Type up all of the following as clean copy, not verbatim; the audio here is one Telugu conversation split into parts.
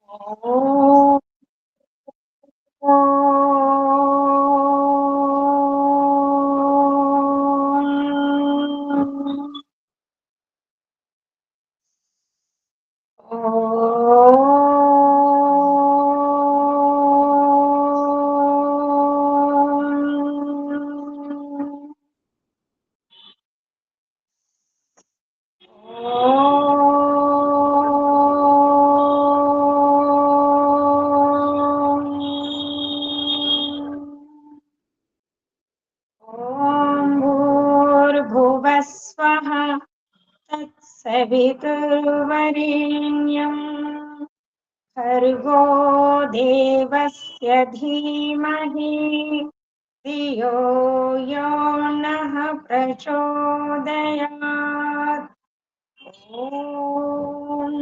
ఓం భూర్భువః స్వః తత్సవితుర్వరేణ్యం భర్గో దేవస్య ధీమహి ధియో యో నః ప్రచోదయాత్. ఓం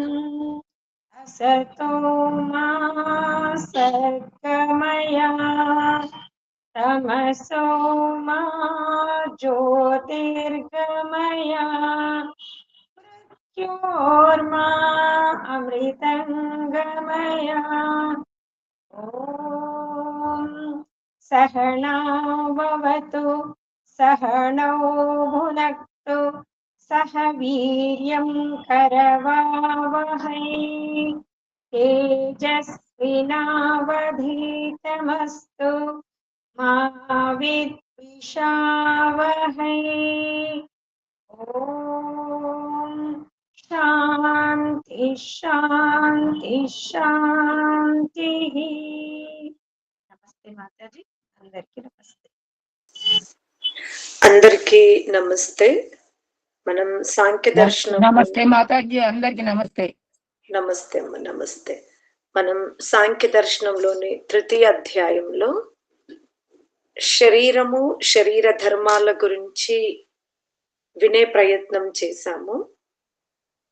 అసతో మా సద్గమయ తమసో మా జ్యోతిర్గమయ మృత్యోర్మా అమృతంగమయ. ఓం సహనా భవతు సహనౌ భునక్తు సహ వీర్యం కరవావహై తేజస్వినావధీతమస్తు మా విద్విషావహై. ఓం శాంతి శాంతి శాంతి. నమస్తే మాతాజీ, అందరికీ నమస్తే. అందరికీ నమస్తే. మనం సాంఖ్య దర్శనం. నమస్తే మాతాజీ, అందరికి నమస్తే. నమస్తే అమ్మ, నమస్తే. మనం సాంఖ్య దర్శనంలోని తృతీయ అధ్యాయంలో శరీరము, శరీర ధర్మాల గురించి వినే ప్రయత్నం చేశాము.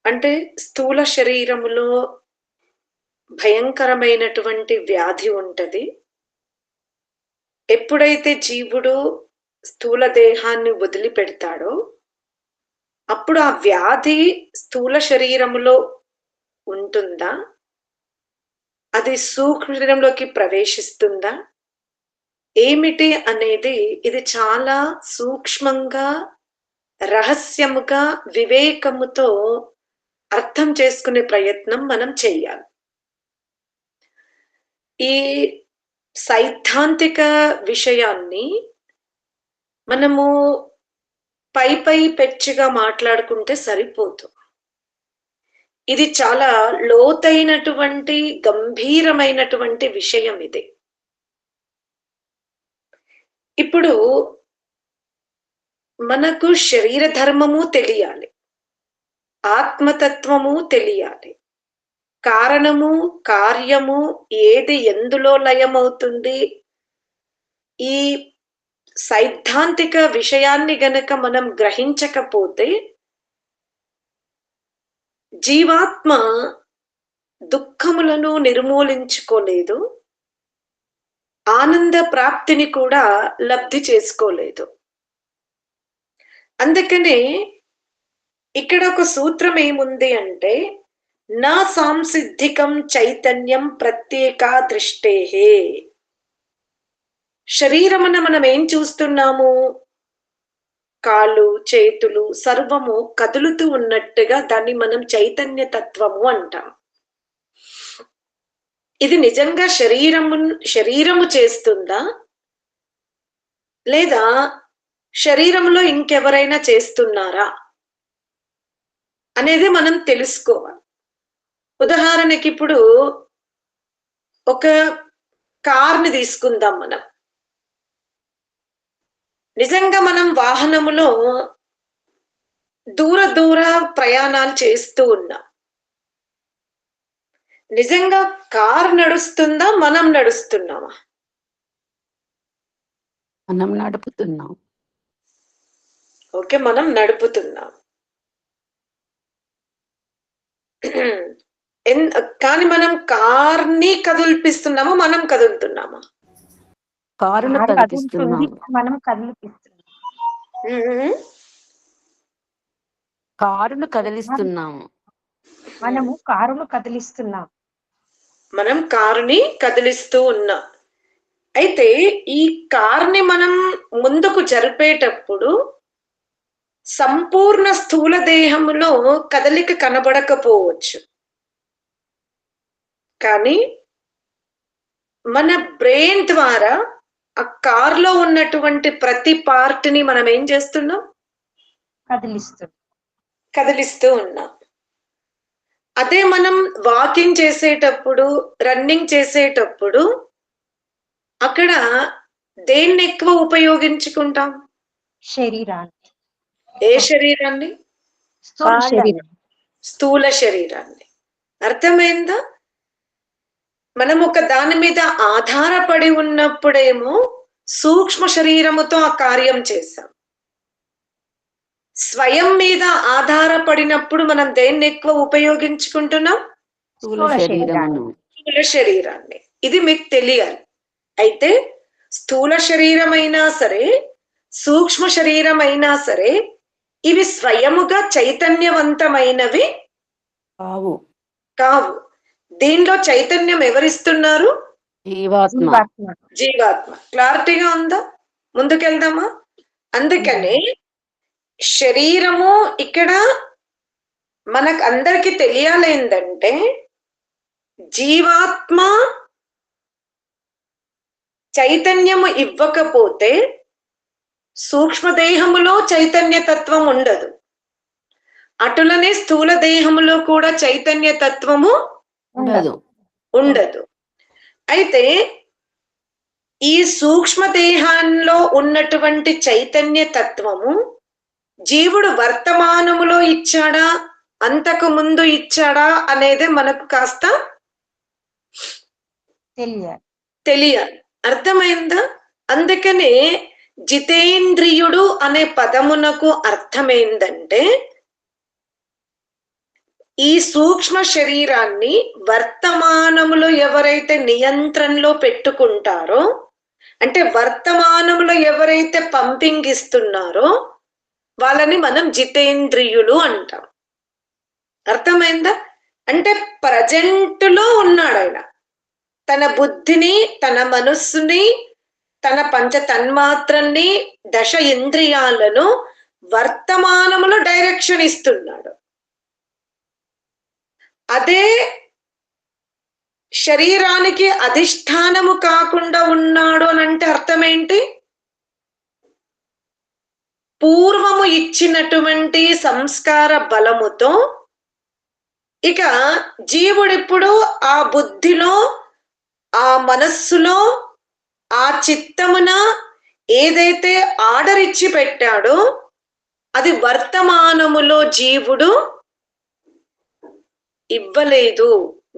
అంటే స్థూల శరీరములో భయంకరమైనటువంటి వ్యాధి ఉంటది. ఎప్పుడైతే జీవుడు స్థూల దేహాన్ని వదిలిపెడతాడో అప్పుడు ఆ వ్యాధి స్థూల శరీరములో ఉంటుందా, అది సూక్ష్మ శరీరంలోకి ప్రవేశిస్తుందా, ఏమిటి అనేది ఇది చాలా సూక్ష్మంగా, రహస్యముగా, వివేకముతో అర్థం చేసుకునే ప్రయత్నం మనం చెయ్యాలి. ఈ సైద్ధాంతిక విషయాన్ని మనము పై పెచ్చిగా మాట్లాడుకుంటే సరిపోదు. ఇది చాలా లోతైనటువంటి, గంభీరమైనటువంటి విషయం ఇది. ఇప్పుడు మనకు శరీర ధర్మము తెలియాలి, ఆత్మతత్వము తెలియాలి, కారణము కార్యము ఏది ఎందులో లయమవుతుంది, ఈ సైద్ధాంతిక విషయాన్ని గనక మనం గ్రహించకపోతే జీవాత్మ దుఃఖములను నిర్మూలించుకోలేదు, ఆనంద ప్రాప్తిని కూడా లబ్ధి చేసుకోలేదు. అందుకనే ఇక్కడ ఒక సూత్రం ఏముంది అంటే, నా సాంసిద్ధికం చైతన్యం ప్రత్యేక దృష్టేహే. శరీరమున మనం ఏం చూస్తున్నాము? కాళ్ళు, చేతులు సర్వము కదులుతూ ఉన్నట్టుగా దాన్ని మనం చైతన్య తత్వము అంటాం. ఇది నిజంగా శరీరము చేస్తుందా, లేదా శరీరంలో ఇంకెవరైనా చేస్తున్నారా అనేది మనం తెలుసుకోవాలి. ఉదాహరణకి ఇప్పుడు ఒక కార్ని తీసుకుందాం. మనం నిజంగా మనం వాహనములో దూర ప్రయాణాలు చేస్తూ ఉన్నాం. నిజంగా కార్ నడుస్తుందా, మనం నడుస్తున్నామా? మనం నడుపుతున్నాం. ఓకే, మనం నడుపుతున్నాం. కానీ మనం కార్ని కదిలిపిస్తున్నామా, మనం కదులుతున్నామా? కారును కదిలిస్తున్నాం. మనం కదిలిపిస్తున్నాం. కారును కదిలిస్తున్నాము. మనము కారును కదిలిస్తున్నాం. మనం కారుని కదిలిస్తూ ఉన్నాం. అయితే ఈ కార్ని మనం ముందుకు జరిపేటప్పుడు సంపూర్ణ స్థూల దేహములో కదలిక కనబడకపోవచ్చు, కానీ మన బ్రెయిన్ ద్వారా ఆ కార్లో ఉన్నటువంటి ప్రతి పార్ట్ ని మనం ఏం చేస్తున్నాం? కదిలిస్తూ ఉన్నాం. అదే మనం వాకింగ్ చేసేటప్పుడు, రన్నింగ్ చేసేటప్పుడు అక్కడ దేన్ని ఎక్కువ ఉపయోగించుకుంటాం? శరీరాన్ని. ఏ శరీరాన్ని? స్థూల శరీరాన్ని. అర్థమైందా? మనం ఒక దాని మీద ఆధారపడి ఉన్నప్పుడేమో సూక్ష్మ శరీరముతో ఆ కార్యం చేశాం. స్వయం మీద ఆధారపడినప్పుడు మనం దేన్ని ఎక్కువ ఉపయోగించుకుంటున్నాం? స్థూల శరీరమును. స్థూల శరీరాన్ని. ఇది మీకు తెలియాలి. అయితే స్థూల శరీరమైనా సరే, సూక్ష్మ శరీరమైనా సరే, ఇవి స్వయముగా చైతన్యవంతమైనవి కావు. దీనిలో చైతన్యం ఎవరిస్తున్నారు? జీవాత్మ. క్లారిటీగా ఉందా? ముందుకెళ్దామా? అందుకనే శరీరము ఇక్కడ మనకు అందరికి తెలియాలి ఏంటంటే, జీవాత్మ చైతన్యము ఇవ్వకపోతే సూక్ష్మదేహములో చైతన్య తత్వం ఉండదు. అటులనే స్థూల దేహములో కూడా చైతన్య తత్వము ఉండదు. అయితే ఈ సూక్ష్మ దేహంలో ఉన్నటువంటి చైతన్య తత్వము జీవుడు వర్తమానములో ఇచ్చాడా, అంతకు ముందు ఇచ్చాడా అనేది మనకు కాస్త తెలియాలి. అర్థమైందా? అందుకనే జితేంద్రియుడు అనే పదమునకు అర్థమైందంటే, ఈ సూక్ష్మ శరీరాన్ని వర్తమానములో ఎవరైతే నియంత్రణలో పెట్టుకుంటారో, అంటే వర్తమానంలో ఎవరైతే పంపింగ్ ఇస్తున్నారో వాళ్ళని మనం జితేంద్రియులు అంటాం. అర్థమైందా? అంటే ప్రజెంట్ లో ఉన్నాడు ఆయన. తన బుద్ధిని, తన మనస్సుని, తన పంచ తన్మాత్రల్ని, దశ ఇంద్రియాలను వర్తమానములో డైరెక్షన్ ఇస్తున్నాడు. అదే శరీరానికి అధిష్టానము కాకుండా ఉన్నాడు అని అంటే అర్థం ఏంటి? పూర్వము ఇచ్చినటువంటి సంస్కార బలముతో ఇక జీవుడిప్పుడు ఆ బుద్ధిలో, ఆ మనస్సులో, ఆ చిత్తమున ఏదైతే ఆర్డర్ ఇచ్చి పెట్టాడో అది వర్తమానములో జీవుడు ఇవ్వలేదు.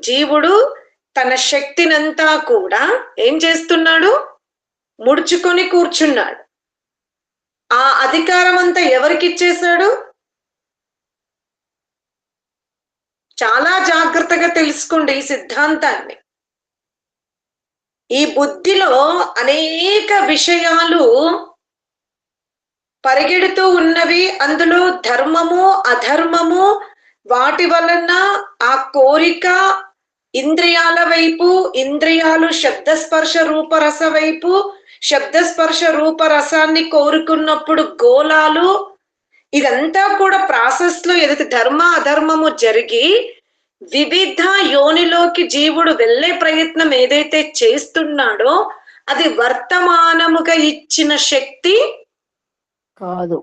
జీవుడు తన శక్తినంతా కూడా ఏం చేస్తున్నాడు? ముడుచుకొని కూర్చున్నాడు. ఆ అధికారం అంతా ఎవరికి ఇచ్చేశాడు? చాలా జాగ్రత్తగా తెలుసుకోండి ఈ సిద్ధాంతాన్ని. ఈ బుద్ధిలో అనేక విషయాలు పరిగెడుతూ ఉన్నవి. అందులో ధర్మము, అధర్మము, వాటి వలన ఆ కోరిక ఇంద్రియాల వైపు, ఇంద్రియాలు శబ్దస్పర్శ రూపరస వైపు, శబ్దస్పర్శ రూపరసాన్ని కోరుకున్నప్పుడు గోళాలు, ఇదంతా కూడా ప్రాసెస్ లో ఏదైతే ధర్మ అధర్మము జరిగి వివిధ యోనిలోకి జీవుడు వెళ్ళే ప్రయత్నం ఏదైతే చేస్తున్నాడో అది వర్తమానముగా ఇచ్చిన శక్తి కాదు.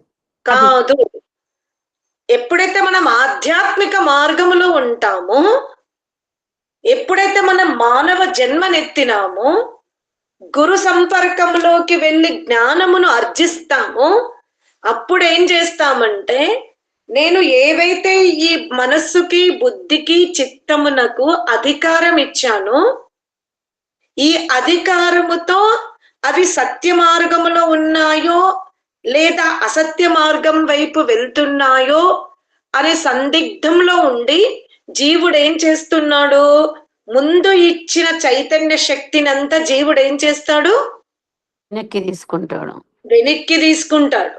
ఎప్పుడైతే మనం ఆధ్యాత్మిక మార్గములో ఉంటామో, ఎప్పుడైతే మనం మానవ జన్మనెత్తినామో, గురు సంపర్కంలోకి వెళ్ళి జ్ఞానమును అర్జిస్తామో, అప్పుడు ఏం చేస్తామంటే, నేను ఏవైతే ఈ మనస్సుకి, బుద్ధికి, చిత్తమునకు అధికారం ఇచ్చానో, ఈ అధికారముతో అవి సత్య మార్గములో ఉన్నాయో లేదా అసత్య మార్గం వైపు వెళ్తున్నాయో అనే సందిగ్ధంలో ఉండి జీవుడు ఏం చేస్తున్నాడు? ముందు ఇచ్చిన చైతన్య శక్తినంతా జీవుడు ఏం చేస్తాడు? వెనక్కి తీసుకుంటాడు.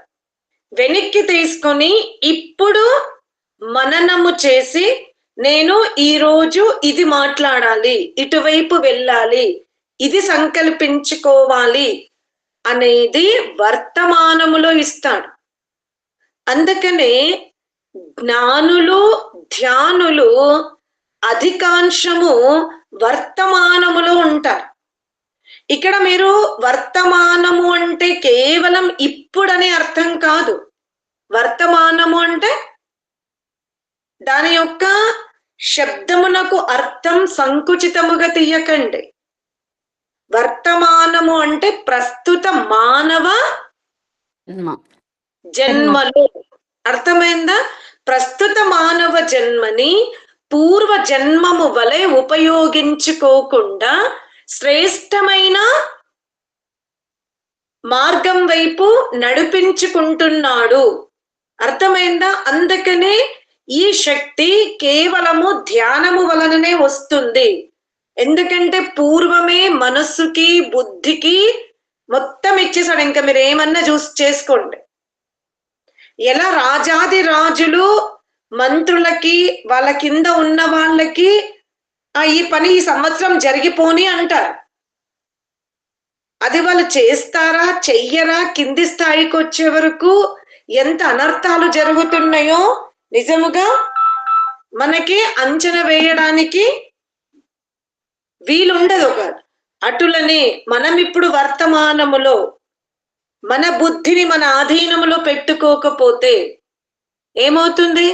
వెనక్కి తీసుకొని ఇప్పుడు మననము చేసి నేను ఈ రోజు ఇది మాట్లాడాలి, ఇటువైపు వెళ్ళాలి, ఇది సంకల్పించుకోవాలి అనేది వర్తమానములో ఇస్తాడు. అందుకనే జ్ఞానులు ధ్యానులు అధికాంశము వర్తమానములో ఉంటారు. ఇక్కడ మీరు వర్తమానము అంటే కేవలం ఇప్పుడనే అర్థం కాదు. వర్తమానము అంటే దాని యొక్క శబ్దమునకు అర్థం సంకుచితముగా తీయకండి. వర్తమానము అంటే ప్రస్తుత మానవ జన్మలు. అర్థమైందా? ప్రస్తుత మానవ జన్మని పూర్వ జన్మము వలె ఉపయోగించుకోకుండా శ్రేష్టమైన మార్గం వైపు నడిపించుకుంటున్నాడు. అర్థమైందా? అందుకనే ఈ శక్తి కేవలము ధ్యానము వలననే వస్తుంది. ఎందుకంటే పూర్వమే మనస్సుకి బుద్ధికి మొత్తం ఇచ్చేసాడు. ఇంకా మీరు ఏమన్నా చేసుకోండి. ఎలా రాజాది రాజులు మంత్రులకి వాళ్ళ కింద ఉన్న వాళ్ళకి ఈ పని ఈ సంవత్సరం జరిగిపోని అంటారు. అది వాళ్ళు చేస్తారా చెయ్యరా కింది స్థాయికి వచ్చే వరకు ఎంత అనర్థాలు జరుగుతున్నాయో నిజముగా మనకి అంచనా వేయడానికి వీలుండదు. అటులనే మనం ఇప్పుడు వర్తమానములో మన బుద్ధిని మన ఆధీనములో పెట్టుకోకపోతే ఏమవుతుంది?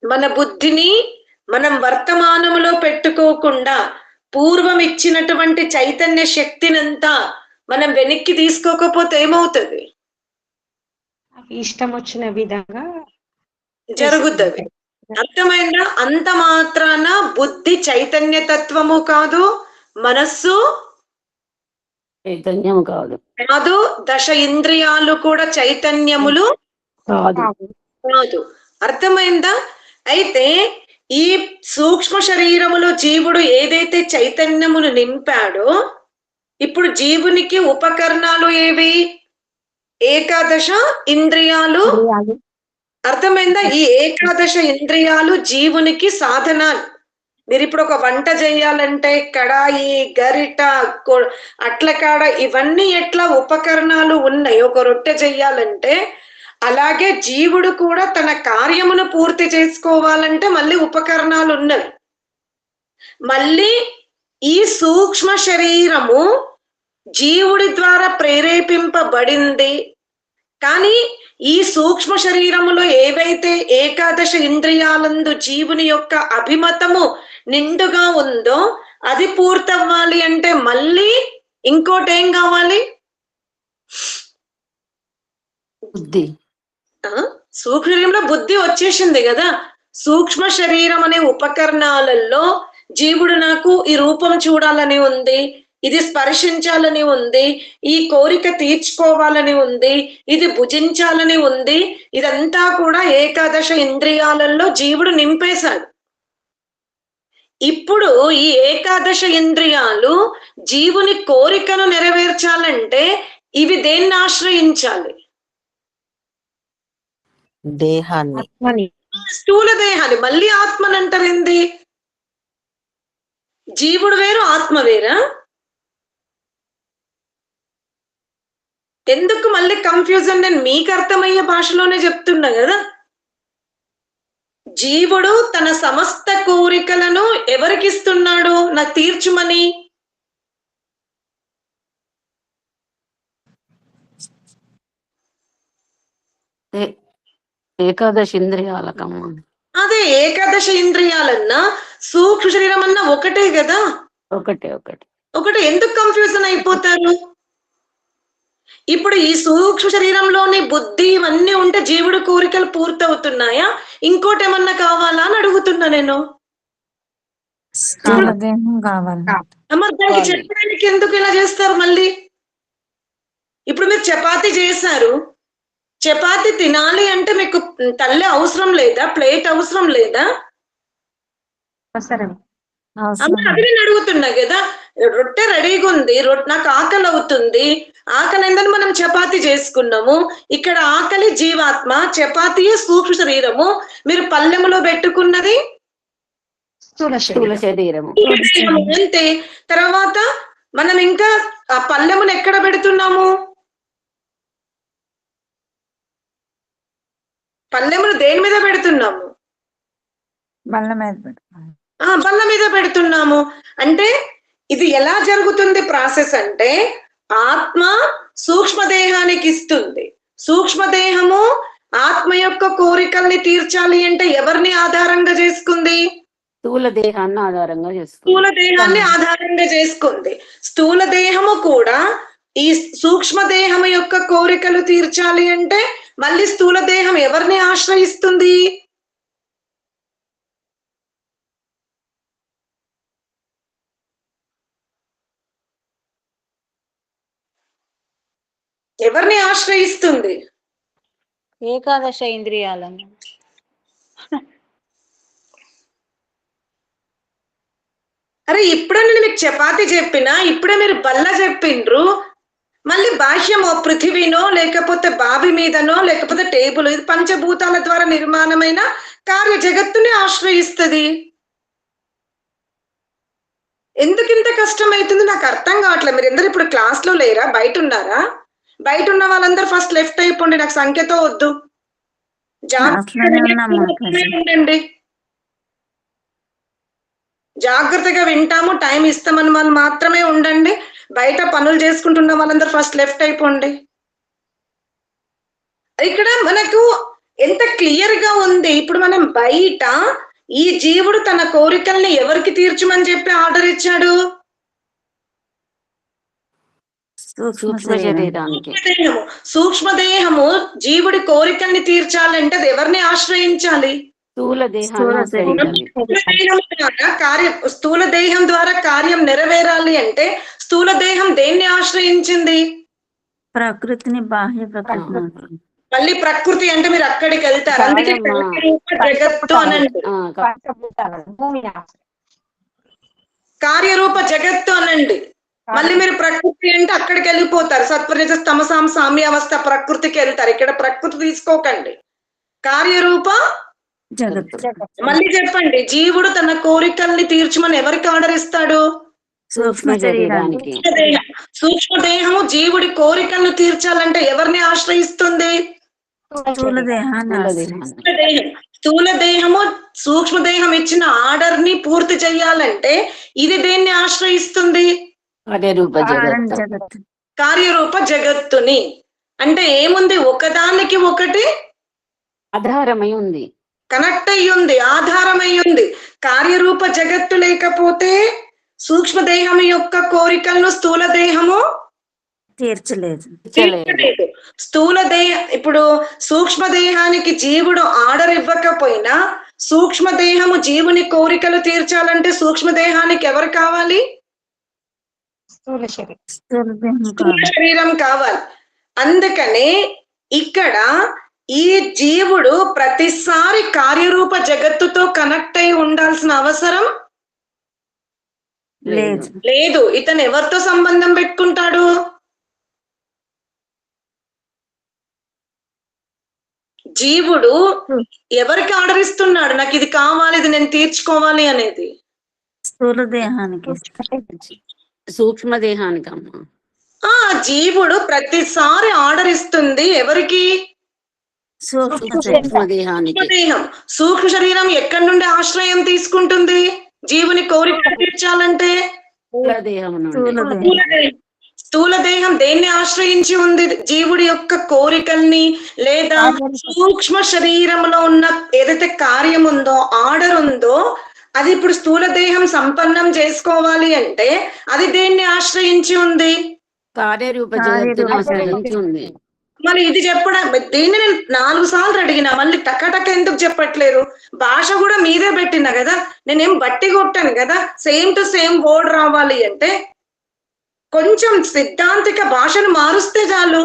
మన బుద్ధిని మనం వర్తమానములో పెట్టుకోకుండా పూర్వం ఇచ్చినటువంటి చైతన్య శక్తినంతా మనం వెనక్కి తీసుకోకపోతే ఏమవుతుంది? ఇష్టం వచ్చిన విధంగా జరుగుతుంది. అర్థమైందా? అంత మాత్రాన బుద్ధి చైతన్య తత్వము కాదు, మనస్సు చైతన్యం కాదు. దశ ఇంద్రియాలు కూడా చైతన్యములు కాదు. అర్థమైందా? అయితే ఈ సూక్ష్మ శరీరములో జీవుడు ఏదైతే చైతన్యమును నింపాడో ఇప్పుడు జీవునికి ఉపకరణాలు ఏవి? ఏకాదశ ఇంద్రియాలు. అర్థమైందా? ఈ ఏకాదశ ఇంద్రియాలు జీవునికి సాధనాలు. మీరు ఇప్పుడు ఒక వంట చేయాలంటే కడాయి, గరిట, అట్ల కాడ ఇవన్నీ ఎట్లా ఉపకరణాలు ఉన్నాయి ఒక రొట్టె చెయ్యాలంటే, అలాగే జీవుడు కూడా తన కార్యమును పూర్తి చేసుకోవాలంటే మళ్ళీ ఉపకరణాలు ఉన్నవి. మళ్ళీ ఈ సూక్ష్మ శరీరము జీవుడి ద్వారా ప్రేరేపింపబడింది. కానీ ఈ సూక్ష్మ శరీరములో ఏవైతే ఏకాదశ ఇంద్రియాలందు జీవుని యొక్క అభిమతము నిండుగా ఉందో అది పూర్తవ్వాలి అంటే మళ్ళీ ఇంకోటి ఏం కావాలి? బుద్ధి. సూక్ష్మ శరీరంలో బుద్ధి వచ్చేసింది కదా. సూక్ష్మ శరీరం అనే ఉపకరణాలలో జీవుడు నాకు ఈ రూపం చూడాలని ఉంది, ఇది స్పర్శించాలని ఉంది, ఈ కోరిక తీర్చుకోవాలని ఉంది, ఇది భుజించాలని ఉంది. ఇదంతా కూడా ఏకాదశ ఇంద్రియాలలో జీవుడు నింపేశాడు. ఇప్పుడు ఈ ఏకాదశ ఇంద్రియాలు జీవుని కోరికను నెరవేర్చాలంటే ఇవి దేన్ని ఆశ్రయించాలి? దేహాన్ని, స్థూల దేహాన్ని. మళ్ళీ ఆత్మని అంటారేంది? జీవుడు వేరు ఆత్మ వేరా? ఎందుకు మళ్ళీ కన్ఫ్యూజన్? నేను మీకు అర్థమయ్యే భాషలోనే చెప్తున్నా కదా. జీవుడు తన సమస్త కోరికలను ఎవరికి ఇస్తున్నాడు? నాకు తీర్చుమని. ఏకాదశ ఇంద్రియాలకమ్మ. అదే ఏకాదశ ఇంద్రియాలన్నా సూక్ష్మ శరీరం అన్నా ఒకటే కదా. ఒకటే. ఎందుకు కన్ఫ్యూజన్ అయిపోతారు? ఇప్పుడు ఈ సూక్ష్మ శరీరంలోని బుద్ధి ఇవన్నీ ఉంటే జీవుడు కోరికలు పూర్తవుతున్నాయా? ఇంకోటి ఏమన్నా కావాలా అని అడుగుతున్నా నేను. మరి దానికి చెప్పడానికి ఎందుకు ఇలా చేస్తారు మళ్ళీ? ఇప్పుడు మీరు చపాతీ చేశారు, చపాతీ తినాలి అంటే మీకు తల్లి అవసరం లేదా? ప్లేట్ అవసరం లేదా? అది నేను అడుగుతున్నా కదా. రొట్టె రెడీగా ఉంది, నాకు ఆకలి అవుతుంది, ఆకలి అయిందని మనం చపాతి చేసుకున్నాము. ఇక్కడ ఆకలి జీవాత్మ, చపాతీయే సూక్ష్మ శరీరము, మీరు పల్లెములో పెట్టుకున్నది స్థూల స్థూల శరీరం. శరీరము. అంతే. తర్వాత మనం ఇంకా ఆ పల్లెమును ఎక్కడ పెడుతున్నాము? పల్లెమును దేని మీద పెడుతున్నాము? బల్ల మీద పెట్టుకోవాలి. బల్ల మీద పెడుతున్నాము. అంటే ఇది ఎలా జరుగుతుంది ప్రాసెస్ అంటే, ఆత్మ సూక్ష్మదేహానికి ఇస్తుంది. సూక్ష్మదేహము ఆత్మ యొక్క కోరికల్ని తీర్చాలి అంటే ఎవరిని ఆధారంగా చేసుకుంది? స్థూల దేహాన్ని ఆధారంగా చేసుకుంది. స్థూల దేహాన్ని ఆధారంగా చేసుకుంది. స్థూల దేహము కూడా ఈ సూక్ష్మ దేహము యొక్క కోరికలు తీర్చాలి అంటే మళ్ళీ స్థూల దేహం ఎవరిని ఆశ్రయిస్తుంది? ఎవరిని ఆశ్రయిస్తుంది? ఏకాదశ ఇంద్రియాలను. అరే ఇప్పుడే నేను మీకు చపాతి చెప్పినా, ఇప్పుడే మీరు బల్ల చెప్పిండ్రు, మళ్ళీ బాహ్యమో పృథివీనో లేకపోతే బావి మీదనో లేకపోతే టేబుల్, ఇది పంచభూతాల ద్వారా నిర్మాణమైన కార్య జగత్తుని ఆశ్రయిస్తుంది. ఎందుకు ఇంత కష్టమవుతుంది నాకు అర్థం కావట్లేదు. మీరు అందరు ఇప్పుడు క్లాస్ లో లేరా? బయట ఉన్నారా? బయట ఉన్న వాళ్ళందరూ ఫస్ట్ లెఫ్ట్ అయిపోండి, నాకు సంఖ్యతో వద్దు. ఉండండి, జాగ్రత్తగా వింటాము, టైం ఇస్తామని వాళ్ళు మాత్రమే ఉండండి. బయట పనులు చేసుకుంటున్న వాళ్ళందరూ ఫస్ట్ లెఫ్ట్ అయిపోండి. ఇక్కడ మనకు ఎంత క్లియర్ గా ఉంది. ఇప్పుడు మనం బయట ఈ జీవుడు తన కోరికల్ని ఎవరికి తీర్చమని చెప్పి ఆర్డర్ ఇచ్చాడు? సూక్ష్మ శరీరానికి. సూక్ష్మదేహము జీవుడి కోరికల్ని తీర్చాలంటే అది ఎవరిని ఆశ్రయించాలి? స్థూల దేహాన్ని ఆశ్రయించాలి. స్థూల దేహం ద్వారా కార్యం నెరవేరాలి అంటే స్థూల దేహం దేన్ని ఆశ్రయించింది? ప్రకృతిని, బాహ్య ప్రకృతి. మళ్ళీ ప్రకృతి అంటే మీరు అక్కడికి వెళ్తారు. అందుకే జగత్తు అనండి, కార్యరూప జగత్తు అనండి. మళ్ళీ మీరు ప్రకృతి అంటే అక్కడికి వెళ్ళిపోతారు. సత్వరజ తమసాం సామ్యావస్థ ప్రకృతికి వెళ్తారు. ఇక్కడ ప్రకృతి తీసుకోకండి, కార్యరూప జగత్తు. మళ్ళీ చెప్పండి, జీవుడు తన కోరికల్ని తీర్చమని ఎవరికి ఆర్డర్ ఇస్తాడు? సూక్ష్మ శరీరానికి. సూక్ష్మదేహము జీవుడి కోరికలను తీర్చాలంటే ఎవరిని ఆశ్రయిస్తుంది? స్థూల దేహాన్ని. స్థూల దేహము సూక్ష్మదేహం ఇచ్చిన ఆర్డర్ ని పూర్తి చేయాలంటే ఇది దేన్ని ఆశ్రయిస్తుంది? కార్యరూప జగత్తు. జగత్తు. కార్యరూప జగత్తుని. అంటే ఏముంది? ఒకదానికి ఒకటి ఆధారమై ఉంది, కనెక్ట్ అయ్యి ఉంది, ఆధారమై ఉంది. కార్యరూప జగత్తు లేకపోతే సూక్ష్మదేహం యొక్క కోరికలను స్థూల దేహము తీర్చలేదు. స్థూల దేహ ఇప్పుడు సూక్ష్మదేహానికి జీవుడు ఆర్డర్ ఇవ్వకపోయినా సూక్ష్మదేహము జీవుని కోరికలు తీర్చాలంటే సూక్ష్మదేహానికి ఎవరు కావాలి? స్థూల శరీరం కావాలి. అందుకనే ఇక్కడ ఈ జీవుడు ప్రతిసారి కార్యరూప జగత్తుతో కనెక్ట్ అయి ఉండాల్సిన అవసరం లేదు. ఇతను ఎవరితో సంబంధం పెట్టుకుంటాడు? జీవుడు ఎవరికి ఆర్డర్ ఇస్తున్నాడు? నాకు ఇది కావాలి, ఇది నేను తీర్చుకోవాలి అనేది. స్థూల దేహానికి. సూక్ష్మ దేహానికి అమ్మా. జీవుడు ప్రతిసారి ఆర్డర్ ఇస్తుంది ఎవరికి? సూక్ష్మ దేహానికి. దేహం. సూక్ష్మ శరీరం ఎక్కడి నుండి ఆశ్రయం తీసుకుంటుంది జీవుని కోరిక తీర్చాలంటే? స్థూల దేహం దేన్ని ఆశ్రయించి ఉంది? జీవుడి యొక్క కోరికల్ని, లేదా సూక్ష్మ శరీరంలో ఉన్న ఏదైతే కార్యం ఉందో, ఆర్డర్ ఉందో, అది ఇప్పుడు స్థూల దేహం సంపన్నం చేసుకోవాలి అంటే అది దేన్ని ఆశ్రయించి ఉంది? కార్యరూప జగత్తుని ఆశ్రయించి ఉంది. మరి ఇది చెప్పడం, దీన్ని నేను 4 సార్లు అడిగినా మళ్ళీ టకటక ఎందుకు చెప్పట్లేరు? భాష కూడా మీదే పెట్టినా కదా, నేనేం బట్టి కొట్టాను కదా. సేమ్ టు సేమ్ వర్డ్ రావాలి అంటే కొంచెం సిద్ధాంతిక భాషను మారుస్తే చాలు.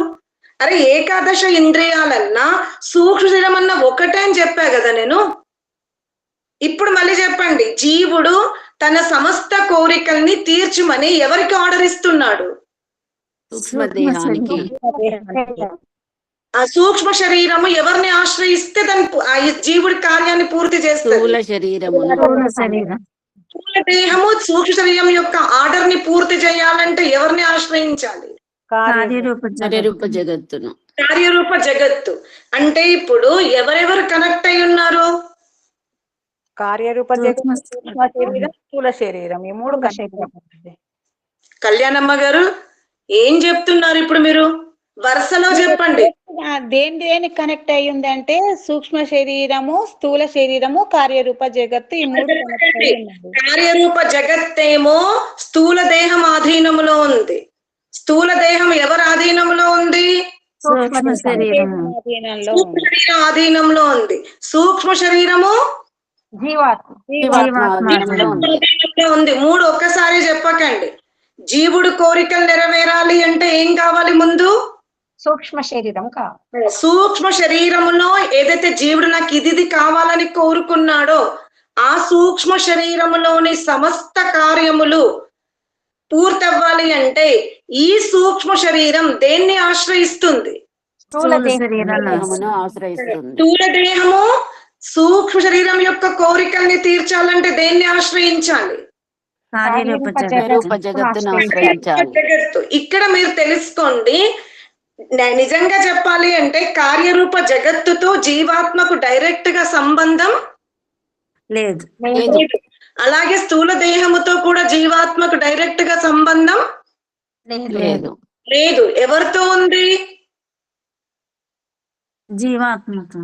అరే ఏకాదశ ఇంద్రియాలన్నా సూక్ష్మ శరీరం అన్న ఒకటే అని చెప్పా కదా నేను. ఇప్పుడు మళ్ళీ చెప్పండి, జీవుడు తన సమస్త కోరికల్ని తీర్చుమని ఎవరికి ఆర్డర్ ఇస్తున్నాడు? సూక్ష్మ దేహానికి ఆ సూక్ష్మ శరీరము ఎవరిని ఆశ్రయిస్తే దాని ఆ జీవుడి కార్యాన్ని పూర్తి చేస్తుంది. స్థూల శరీరమును స్థూల శరీరం స్థూల దేహము సూక్ష్మ శరీరం యొక్క ఆర్డర్ ని పూర్తి చేయాలంటే ఎవరిని ఆశ్రయించాలి? కార్యరూప కార్యరూప జగత్తును. కార్యరూప జగత్తు అంటే ఇప్పుడు ఎవరెవరు కనెక్ట్ అయి ఉన్నారు? కార్యరూప జగత్తు, సూక్ష్మ శరీరం, స్థూల శరీరం, ఈ మూడు కళ్యాణమ్మ గారు ఏం చెప్తున్నారు ఇప్పుడు మీరు? వరుసలో చెప్పండి. దేని దేనికి కనెక్ట్ అయి ఉంది అంటే సూక్ష్మ శరీరము, స్థూల శరీరము, కార్యరూప జగత్తు, ఈ మూడు కనెక్ట్ అయి ఉన్నాయి. కార్యరూప జగత్తేమో స్థూల దేహం ఆధీనములో ఉంది. స్థూల దేహం ఎవరి ఆధీనంలో ఉంది? సూక్ష్మ శరీరం అధీనంలో సూక్ష్మ ఉంది. శరీరం ఆధీనంలో ఉంది. సూక్ష్మ శరీరము జీవాత్మ జీవాత్మ ఆధీనంలో ఉంది. మూడు ఒక్కసారి చెప్పకండి. జీవుడు కోరికలు నెరవేరాలి అంటే ఏం కావాలి? ముందు సూక్ష్మ శరీరం కావాలి. సూక్ష్మ శరీరములో ఏదైతే జీవుడు నాకు ఇది కావాలని కోరుకున్నాడో ఆ సూక్ష్మ శరీరములోని సమస్త కార్యములు పూర్తవ్వాలి అంటే ఈ సూక్ష్మ శరీరం దేన్ని ఆశ్రయిస్తుంది? స్థూల శరీరాన్ని దేహమును ఆశ్రయిస్తుంది. స్థూల దేహము సూక్ష్మ శరీరం యొక్క కోరికల్ని తీర్చాలంటే దేన్ని ఆశ్రయించాలి? కార్యరూప కార్యరూప జగత్తును ఆశ్రయించాలి. జగత్తు. ఇక్కడ మీరు తెలుసుకోండి, నిజంగా చెప్పాలి అంటే కార్యరూప జగత్తుతో జీవాత్మకు డైరెక్ట్ గా సంబంధం లేదు. లేదు. అలాగే స్థూల దేహముతో కూడా జీవాత్మకు డైరెక్ట్ గా సంబంధం లేదు. లేదు. ఎవరితో ఉంది? జీవాత్మతో.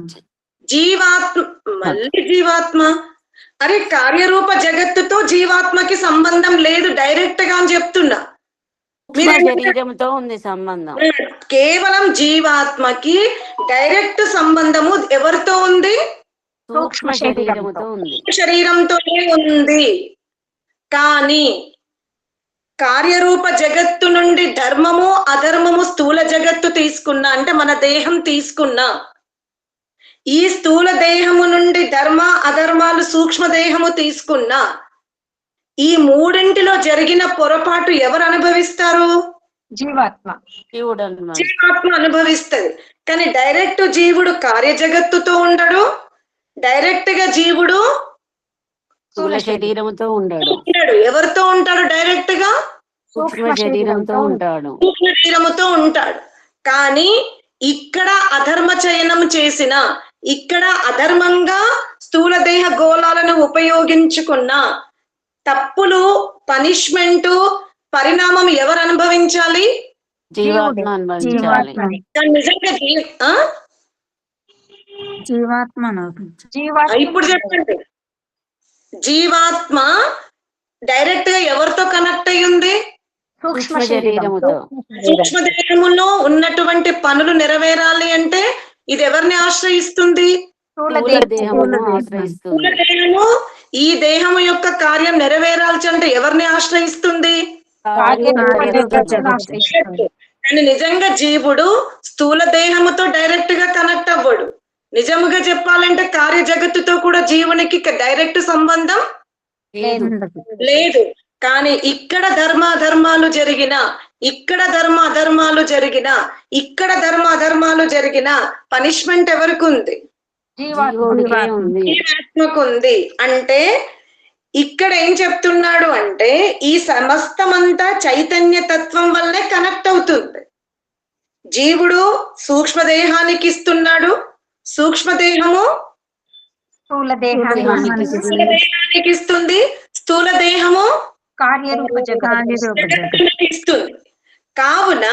జీవాత్మ. మళ్ళీ జీవాత్మ. అరే కార్యరూప జగత్తుతో జీవాత్మకి సంబంధం లేదు డైరెక్ట్ గా అని చెప్తున్నా. సూక్ష్మ శరీరంతో ఉంది సంబంధం. కేవలం జీవాత్మకి డైరెక్ట్ సంబంధము ఎవరితో ఉంది? సూక్ష్మ శరీరముతో ఉంది. శరీరంతోనే ఉంది. కానీ కార్యరూప జగత్తు నుండి ధర్మము అధర్మము స్థూల జగత్తు తీసుకున్నా అంటే మన దేహం తీసుకున్నా, ఈ స్థూల దేహము నుండి ధర్మ అధర్మాలు సూక్ష్మ దేహము తీసుకున్నా, ఈ మూడింటిలో జరిగిన పొరపాటు ఎవరు అనుభవిస్తారు? జీవాత్మ. జీవుడు అన్నమాట. జీవాత్మ అనుభవిస్తుంది. కానీ డైరెక్ట్ జీవుడు కార్య జగత్తుతో ఉండడు. డైరెక్ట్ గా జీవుడు స్థూల శరీరముతో ఉండడు. ఉంటాడు. ఎవరితో ఉంటాడు? డైరెక్ట్ గా సూక్ష్మ శరీరంతో ఉంటాడు. సూక్ష్మ శరీరముతో ఉంటాడు. కానీ ఇక్కడ అధర్మ చయనం చేసిన, ఇక్కడ అధర్మంగా స్థూల దేహ గోళాలను ఉపయోగించుకున్న తప్పులు పనిష్మెంట్ పరిణామం ఎవరు అనుభవించాలి? జీవాత్మ అనుభవించాలి. నిజంగా జీవాత్మ. ఇప్పుడు చెప్పండి. జీవాత్మ డైరెక్ట్ గా ఎవరితో కనెక్ట్ అయి ఉంది? సూక్ష్మ శరీరముతో. సూక్ష్మ దేహములో ఉన్నటువంటి పనులు నెరవేరాలి అంటే ఇది ఎవరిని ఆశ్రయిస్తుంది? స్థూల దేహమును ఆశ్రయిస్తుంది. స్థూల దేహము ఈ దేహము యొక్క కార్యం నెరవేరాల్సి అంటే ఎవరిని ఆశ్రయిస్తుంది? కానీ నిజంగా జీవుడు స్థూల దేహముతో డైరెక్ట్ గా కనెక్ట్ అవ్వడు. నిజముగా చెప్పాలంటే కార్య జగత్తుతో కూడా జీవునికి డైరెక్ట్ సంబంధం లేదు. కానీ ఇక్కడ ధర్మాధర్మాలు జరిగిన, ఇక్కడ ధర్మ అధర్మాలు జరిగిన, ఇక్కడ ధర్మ అధర్మాలు జరిగిన పనిష్మెంట్ ఎవరికి ఉంది? జీవాత్మకు ఉంది. అంటే ఇక్కడ ఏం చెప్తున్నాడు అంటే ఈ సమస్తమంతా చైతన్య తత్వం వల్లే కనెక్ట్ అవుతుంది. జీవుడు సూక్ష్మ దేహానికి ఇస్తున్నాడు, సూక్ష్మ దేహము స్థూల దేహానికి ఇస్తుంది, స్థూల దేహము కార్యరూప జగత్తుకి ఇస్తుంది. కావున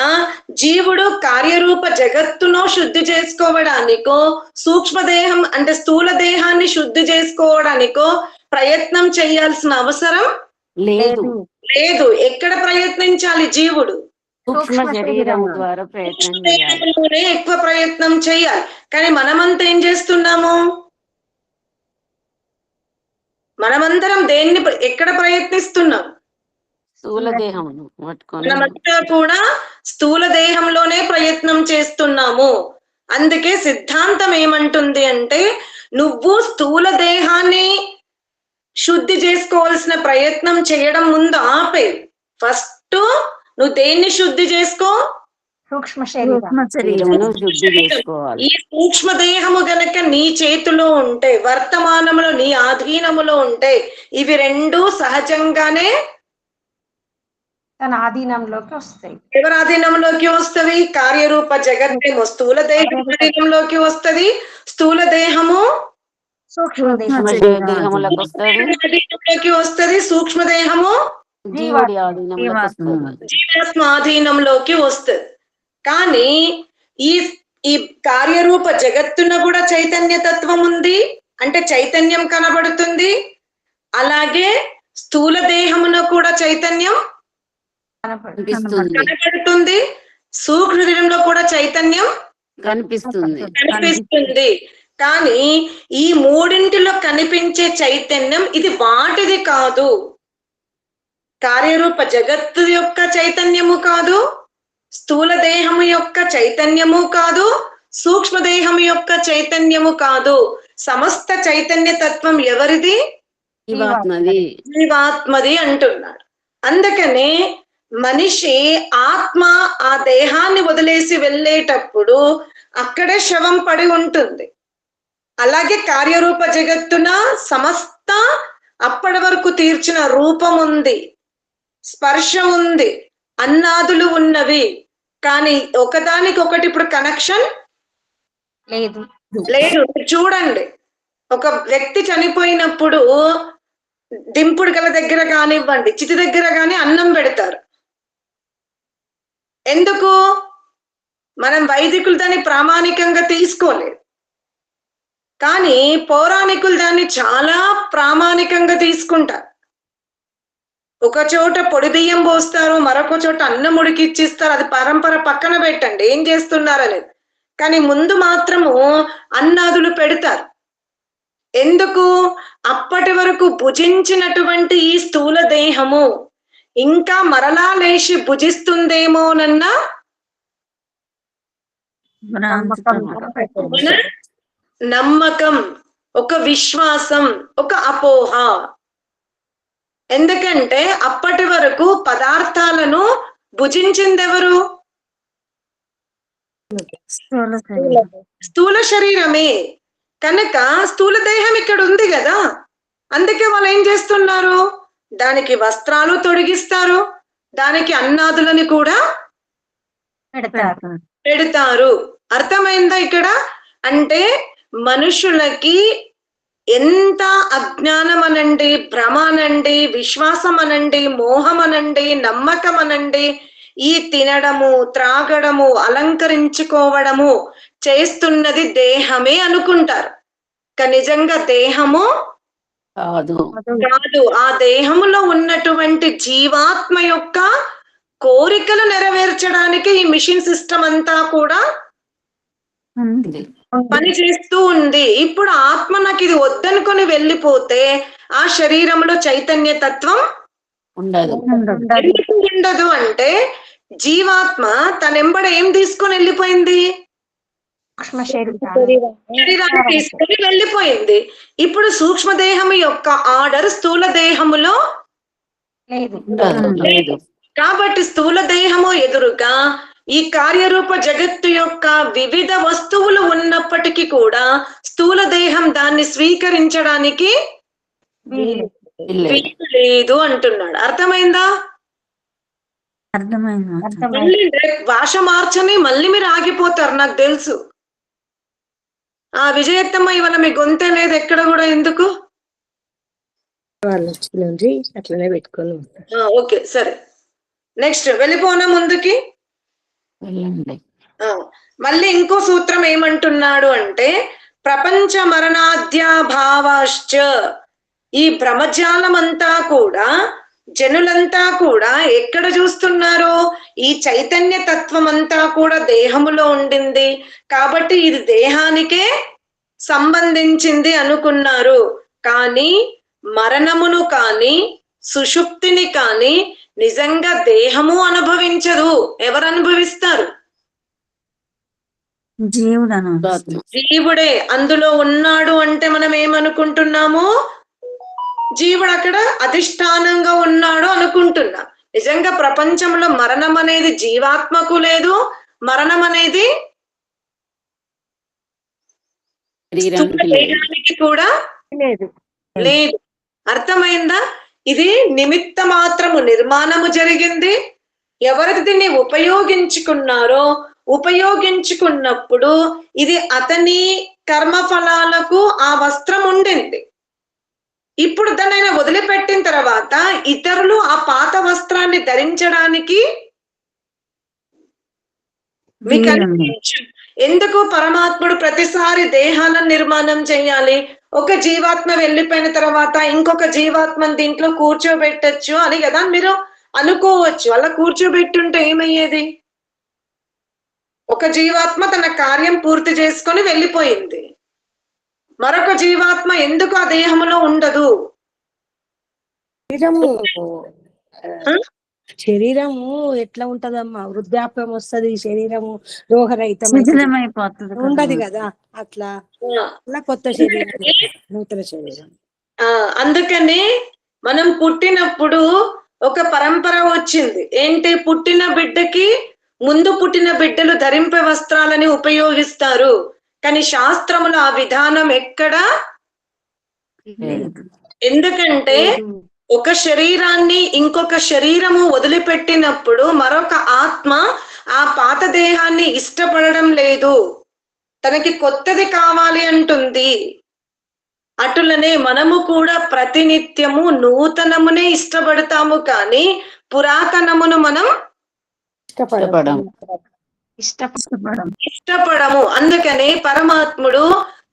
జీవుడు కార్యరూప జగత్తును శుద్ధి చేసుకోవడానికో, సూక్ష్మదేహం అంటే స్థూల దేహాన్ని శుద్ధి చేసుకోవడానికో ప్రయత్నం చేయాల్సిన అవసరం లేదు. లేదు. ఎక్కడ ప్రయత్నించాలి? జీవుడు సూక్ష్మ శరీరం ద్వారా ప్రయత్నం చేయాలి. ఎక్కువ ప్రయత్నం చేయాలి. కానీ మనమంతా ఏం చేస్తున్నాము? మనమందరం దేన్ని ఎక్కడ ప్రయత్నిస్తున్నాం? స్థూల దేహం పట్టుకొని మనమంతా కూడా స్థూల దేహంలోనే ప్రయత్నం చేస్తున్నాము. అందుకే సిద్ధాంతం ఏమంటుంది అంటే నువ్వు స్థూల దేహాన్ని శుద్ధి చేసుకోవాల్సిన ప్రయత్నం చేయడం ముందు ఆపే. ఫస్ట్ నువ్వు దేన్ని శుద్ధి చేసుకో? సూక్ష్మ శరీరం. సూక్ష్మ శరీరం. శరీరమును శుద్ధి చేసుకోవాలి. ఈ సూక్ష్మ దేహము గనక నీ చేతిలో ఉంటే, వర్తమానములో నీ ఆధీనములో ఉంటే, ఇవి రెండు సహజంగానే తన ఆధీనంలోకి వస్తాయి. ఎవరి ఆధీనంలోకి వస్తవి? కార్యరూప జగత్తేమో స్థూల దేహం ఆధీనంలోకి వస్తది, స్థూల దేహము సూక్ష్మ దేహములకు వస్తుంది, ఆధీనంలోకి వస్తది, సూక్ష్మ దేహము జీవుడి ఆధీనంలోకి వస్తుంది. జీవాత్మ ఆధీనంలోకి వస్తుంది. కానీ ఈ ఈ కార్యరూప జగత్తున కూడా చైతన్య తత్వం ఉంది, అంటే చైతన్యం కనబడుతుంది. అలాగే స్థూల దేహమున కూడా చైతన్యం కనబడుతుంది, సూక్ష్మ శరీరంలో కూడా చైతన్యం కనిపిస్తుంది. కానీ ఈ మూడింటిలో కనిపించే చైతన్యం ఇది వాటిది కాదు. కార్యరూప జగత్తు యొక్క చైతన్యము కాదు, స్థూల దేహము యొక్క చైతన్యము కాదు, సూక్ష్మ దేహము యొక్క చైతన్యము కాదు. సమస్త చైతన్య తత్వం ఎవరిది? జీవాత్మది అంటున్నాడు. అందుకనే మనిషి ఆత్మ ఆ దేహాన్ని వదిలేసి వెళ్ళేటప్పుడు అక్కడే శవం పడి ఉంటుంది. అలాగే కార్యరూప జగత్తున సమస్త అప్పటి వరకు తీర్చిన రూపం ఉంది, స్పర్శ ఉంది, అన్నాదులు ఉన్నవి. కానీ ఒకదానికొకటి ఇప్పుడు కనెక్షన్ లేదు. చూడండి, ఒక వ్యక్తి చనిపోయినప్పుడు దింపుడు గల దగ్గర కానివ్వండి, చితి దగ్గర కానీ అన్నం పెడతారు. ఎందుకు? మనం వైదికులు దాన్ని ప్రామాణికంగా తీసుకోలేదు, కానీ పౌరాణికులు దాన్ని చాలా ప్రామాణికంగా తీసుకుంటారు. ఒక చోట పొడి బియ్యం పోస్తారు, మరొక చోట అన్నం ఉడికిచ్చిస్తారు. అది పరంపర పక్కన పెట్టండి, ఏం చేస్తున్నారు అనేది. కానీ ముందు మాత్రము అన్నాదులు పెడతారు. ఎందుకు? అప్పటి వరకు భుజించినటువంటి ఈ స్థూల దేహము ఇంకా మరలా లేచి భుజిస్తుందేమోనన్న నమ్మకం, ఒక విశ్వాసం, ఒక అపోహ. ఎందుకంటే అప్పటి వరకు పదార్థాలను భుజించిందెవరు? స్థూల శరీరమే. కనుక స్థూల దేహం ఇక్కడ ఉంది కదా, అందుకే వాళ్ళు ఏం చేస్తున్నారు? దానికి వస్త్రాలు తొడిగిస్తారు, దానికి అన్నాదులని కూడా పెడతారు. అర్థమైందా ఇక్కడ? అంటే మనుషులకి ఎంత అజ్ఞానం అనండి, భ్రమ అనండి, విశ్వాసం అనండి, మోహం అనండి, నమ్మకం అనండి, ఈ తినడము, త్రాగడము, అలంకరించుకోవడము చేస్తున్నది దేహమే అనుకుంటారు. కానీ నిజంగా దేహము కాదు. ఆ దేహములో ఉన్నటువంటి జీవాత్మ యొక్క కోరికలు నెరవేర్చడానికి ఈ మిషన్ సిస్టమ్ అంతా కూడా పని చేస్తూ ఉంది. ఇప్పుడు ఆత్మ నాకు ఇది వద్దనుకొని వెళ్ళిపోతే ఆ శరీరంలో చైతన్య తత్వం ఉండదు. అంటే జీవాత్మ తనెంబడ ఏం తీసుకొని వెళ్ళిపోయింది? శరీరాన్ని తీసుకొని వెళ్ళిపోయింది. ఇప్పుడు సూక్ష్మదేహం యొక్క ఆర్డర్ స్థూల దేహములో లేదు. కాబట్టి స్థూల దేహము ఎదురుగా ఈ కార్యరూప జగత్తు యొక్క వివిధ వస్తువులు ఉన్నప్పటికీ కూడా స్థూల దేహం దాన్ని స్వీకరించడానికి లేదు అంటున్నాడు. అర్థమైందా? మళ్ళీ భాష మార్చని మళ్ళీ మీరు ఆగిపోతారు, నాకు తెలుసు. ఆ విజయత్తమ్మ ఇవాళ మీ గొంతే లేదు ఎక్కడ కూడా, ఎందుకు? అట్లనే పెట్టుకోను. ఓకే సరే, నెక్స్ట్ వెళ్ళిపోనా ముందుకి. మళ్ళీ ఇంకో సూత్రం ఏమంటున్నాడు అంటే ప్రపంచ మరణాద్యాభావాశ్చ. ఈ భ్రమజాలం అంతా కూడా జనులంతా కూడా ఎక్కడ చూస్తున్నారు? ఈ చైతన్య తత్వం అంతా కూడా దేహములో ఉండింది కాబట్టి ఇది దేహానికే సంబంధించింది అనుకున్నారు. కానీ మరణమును కానీ సుషుప్తిని కానీ నిజంగా దేహము అనుభవించదు. ఎవరు అనుభవిస్తారు? జీవుడే అందులో ఉన్నాడు. అంటే మనం ఏమనుకుంటున్నాము? జీవుడు అక్కడ అధిష్టానంగా ఉన్నాడు అనుకుంటున్నాం. నిజంగా ప్రపంచంలో మరణం అనేది జీవాత్మకు లేదు, మరణం అనేది శరీరానికి లేదు. దేహానికి కూడా లేదు. లేదు. అర్థమైందా? ఇది నిమిత్త మాత్రము నిర్మాణము జరిగింది. ఎవరైతే దీన్ని ఉపయోగించుకున్నారో, ఉపయోగించుకున్నప్పుడు ఇది అతని కర్మఫలాలకు ఆ వస్త్రం ఉండింది. ఇప్పుడు దాన్ని ఆయన వదిలిపెట్టిన తర్వాత ఇతరులు ఆ పాత వస్త్రాన్ని ధరించడానికి మీకు అనిపించు. ఎందుకు పరమాత్ముడు ప్రతిసారి దేహాలను నిర్మాణం చేయాలి? ఒక జీవాత్మ వెళ్ళిపోయిన తర్వాత ఇంకొక జీవాత్మని దీంట్లో కూర్చోబెట్టచ్చు అని కదా మీరు అనుకోవచ్చు. అలా కూర్చోబెట్టుంటే ఏమయ్యేది? ఒక జీవాత్మ తన కార్యం పూర్తి చేసుకొని వెళ్ళిపోయింది, మరొక జీవాత్మ ఎందుకు ఆ దేహంలో ఉండదు? శరీరము ఎట్లా ఉంటదమ్మా? వృద్ధాప్యం వస్తది, శరీరము రోగరహితం శిథిలమైపోతుంది ఉండదు కదా. అట్లా కొత్త శరీరం, నూతన శరీరం. అందుకని మనం పుట్టినప్పుడు ఒక పరంపర వచ్చింది. ఏంటి? పుట్టిన బిడ్డకి ముందు పుట్టిన బిడ్డలు ధరింపే వస్త్రాలని ఉపయోగిస్తారు, కానీ శాస్త్రములో ఆ విధానం ఎక్కడా. ఎందుకంటే ఒక శరీరాన్ని ఇంకొక శరీరము వదిలిపెట్టినప్పుడు మరొక ఆత్మ ఆ పాత దేహాన్ని ఇష్టపడడం లేదు, తనకి కొత్తది కావాలి అంటుంది. అటులనే మనము కూడా ప్రతినిత్యము నూతనమునే ఇష్టపడతాము, పురాతనమును మనం ఇష్టపడము. అందుకనే పరమాత్ముడు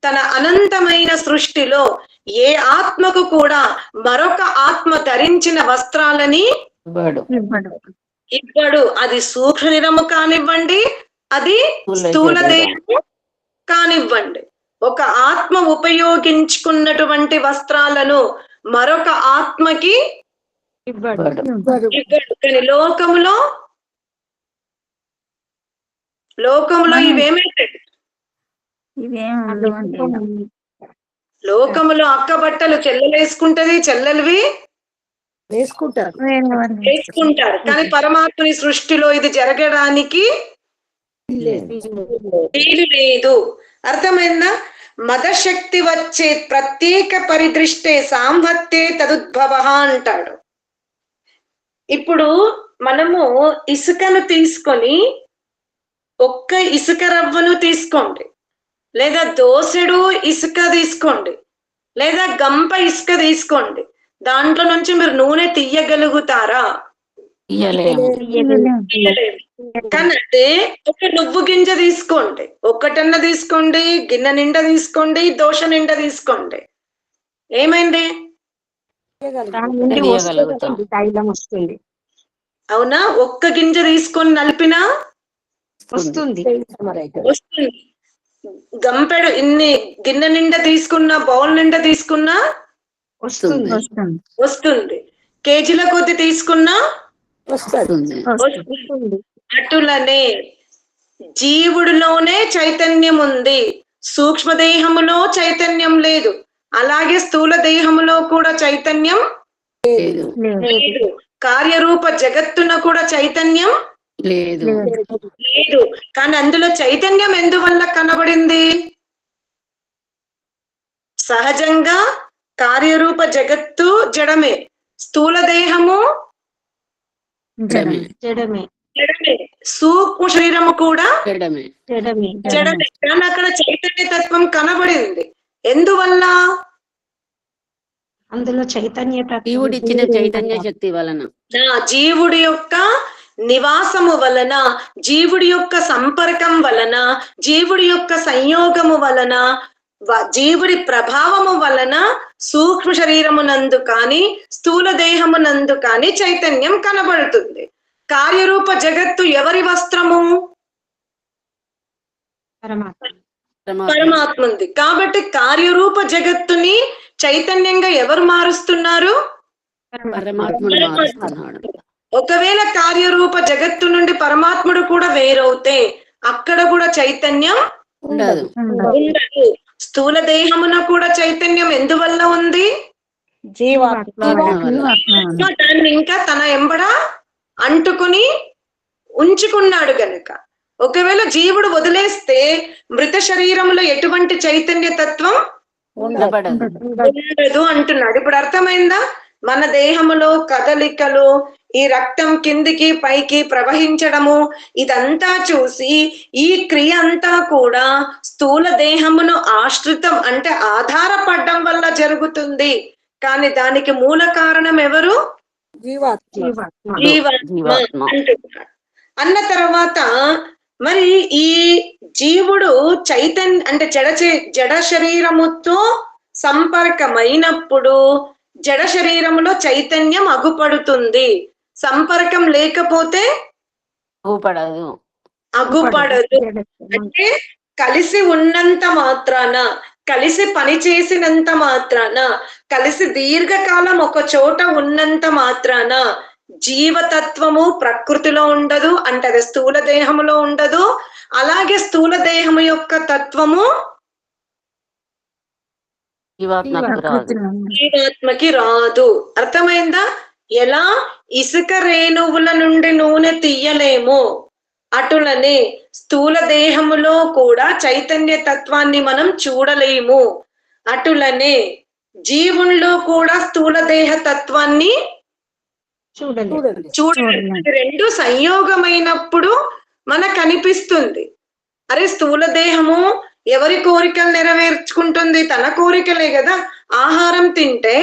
తన అనంతమైన సృష్టిలో ఏ ఆత్మకు కూడా మరొక ఆత్మ ధరించిన వస్త్రాలని ఇవ్వడు. అది సూక్ష్మ శరీరము కానివ్వండి, అది స్థూల దేహము కానివ్వండి. ఒక ఆత్మ ఉపయోగించుకున్నటువంటి వస్త్రాలను మరొక ఆత్మకి ఇవ్వడు. కానీ లోకములో ఇవేమైతే లోకములో అక్క బట్టలు చెల్లెలు వేసుకుంటది, చెల్లెలివి వేసుకుంటారు. కానీ పరమాత్మని సృష్టిలో ఇది జరగడానికి వీలు లేదు. అర్థమైందా? మదశక్తి వచ్చే ప్రత్యేక పరిదృష్టే సాంహత్తే తదుద్భవ అంటాడు. ఇప్పుడు మనము ఇసుకను తీసుకొని ఒక్క ఇసుక రవ్వను తీసుకోండి, లేదా దోసెడు ఇసుక తీసుకోండి, లేదా గంప ఇసుక తీసుకోండి, దాంట్లో నుంచి మీరు నూనె తీయగలుగుతారా? కానీ అదే ఒక నువ్వు గింజ తీసుకోండి, ఒక్కటన్న తీసుకోండి, గిన్నె నిండా తీసుకోండి, దోశ నిండా తీసుకోండి, ఏమైంది? తైలం వస్తుంది. అవునా? ఒక్క గింజ తీసుకొని నలిపినా వస్తుంది. గంపెడు ఇన్ని గిన్నె నిండా తీసుకున్నా, బౌల్ నిండా తీసుకున్నా వస్తుంది. కేజీల కొద్ది తీసుకున్నా వస్తుంది. అటులనే జీవుడిలోనే చైతన్యం ఉంది, సూక్ష్మదేహములో చైతన్యం లేదు. అలాగే స్థూల దేహములో కూడా చైతన్యం లేదు. కార్యరూప జగత్తున కూడా చైతన్యం లేదు. కానీ అందులో చైతన్యం ఎందువల్ల కనబడింది? సహజంగా కార్యరూప జగత్తు జడమే, స్థూల దేహము జడమే, సూక్ష్మ శరీరము కూడా జడమే. కానీ అక్కడ చైతన్య తత్వం కనబడింది. ఎందువల్ల? అందులో చైతన్య జీవుడు ఇచ్చిన చైతన్య శక్తి వలన, జీవుడి యొక్క నివాసము వలన, జీవుడి యొక్క సంపర్కం వలన, జీవుడి యొక్క సంయోగము వలన, జీవుడి ప్రభావము వలన సూక్ష్మ శరీరమునందు కానీ స్థూల దేహమునందు కానీ చైతన్యం కనబడుతుంది. కార్యరూప జగత్తు ఎవరి వస్త్రము? పరమాత్మంది. కాబట్టి కార్యరూప జగత్తుని చైతన్యంగా ఎవరు మారుస్తున్నారు? ఒకవేళ కార్యరూప జగత్తు నుండి పరమాత్ముడు కూడా వేరవుతే అక్కడ కూడా చైతన్యం ఉండదు. స్థూల దేహమున కూడా చైతన్యం ఎందువల్ల ఉంది? జీవాత్మ దాన్ని ఇంకా తన ఎంబడ అంటుకుని ఉంచుకున్నాడు గనుక. ఒకవేళ జీవుడు వదిలేస్తే మృత శరీరంలో ఎటువంటి చైతన్య తత్వం ఉండబడదు. ఉండదు అంటున్నాడు. ఇప్పుడు అర్థమైందా? మన దేహములో కదలికలు, ఈ రక్తం కిందికి పైకి ప్రవహించడము, ఇదంతా చూసి ఈ క్రియ అంతా కూడా స్థూల దేహమును ఆశ్రితం అంటే ఆధారపడడం వల్ల జరుగుతుంది. కానీ దానికి మూల కారణం ఎవరు? జీవాత్మ. జీవాత్మ అంటున్నాడు. అన్న తర్వాత మరి ఈ జీవుడు అంటే జడ శరీరముతో సంపర్కమైనప్పుడు జడ శరీరములో చైతన్యం అగుపడుతుంది. సంపర్కం లేకపోతే అగుపడదు. అంటే కలిసి ఉన్నంత మాత్రాన, కలిసి పని చేసినంత మాత్రాన, కలిసి దీర్ఘకాలం ఒక చోట ఉన్నంత మాత్రాన జీవతత్వము ప్రకృతిలో ఉండదు, అంటే అది స్థూల దేహములో ఉండదు. అలాగే స్థూల దేహము యొక్క తత్వము జీవాత్మకి రాదు. అర్థమైందా? ఎలా ఇసుక రేణువుల నుండి నూనె తీయలేము, అటులనే స్థూల దేహములో కూడా చైతన్య తత్వాన్ని మనం చూడలేము. అటులనే జీవుల్లో కూడా స్థూల దేహ తత్వాన్ని చూడాలి. రెండు సంయోగమైనప్పుడు మనకు అనిపిస్తుంది, అరే స్థూల దేహము ఎవరి కోరికలు నెరవేర్చుకుంటుంది? తన కోరికలే కదా. ఆహారం తింటే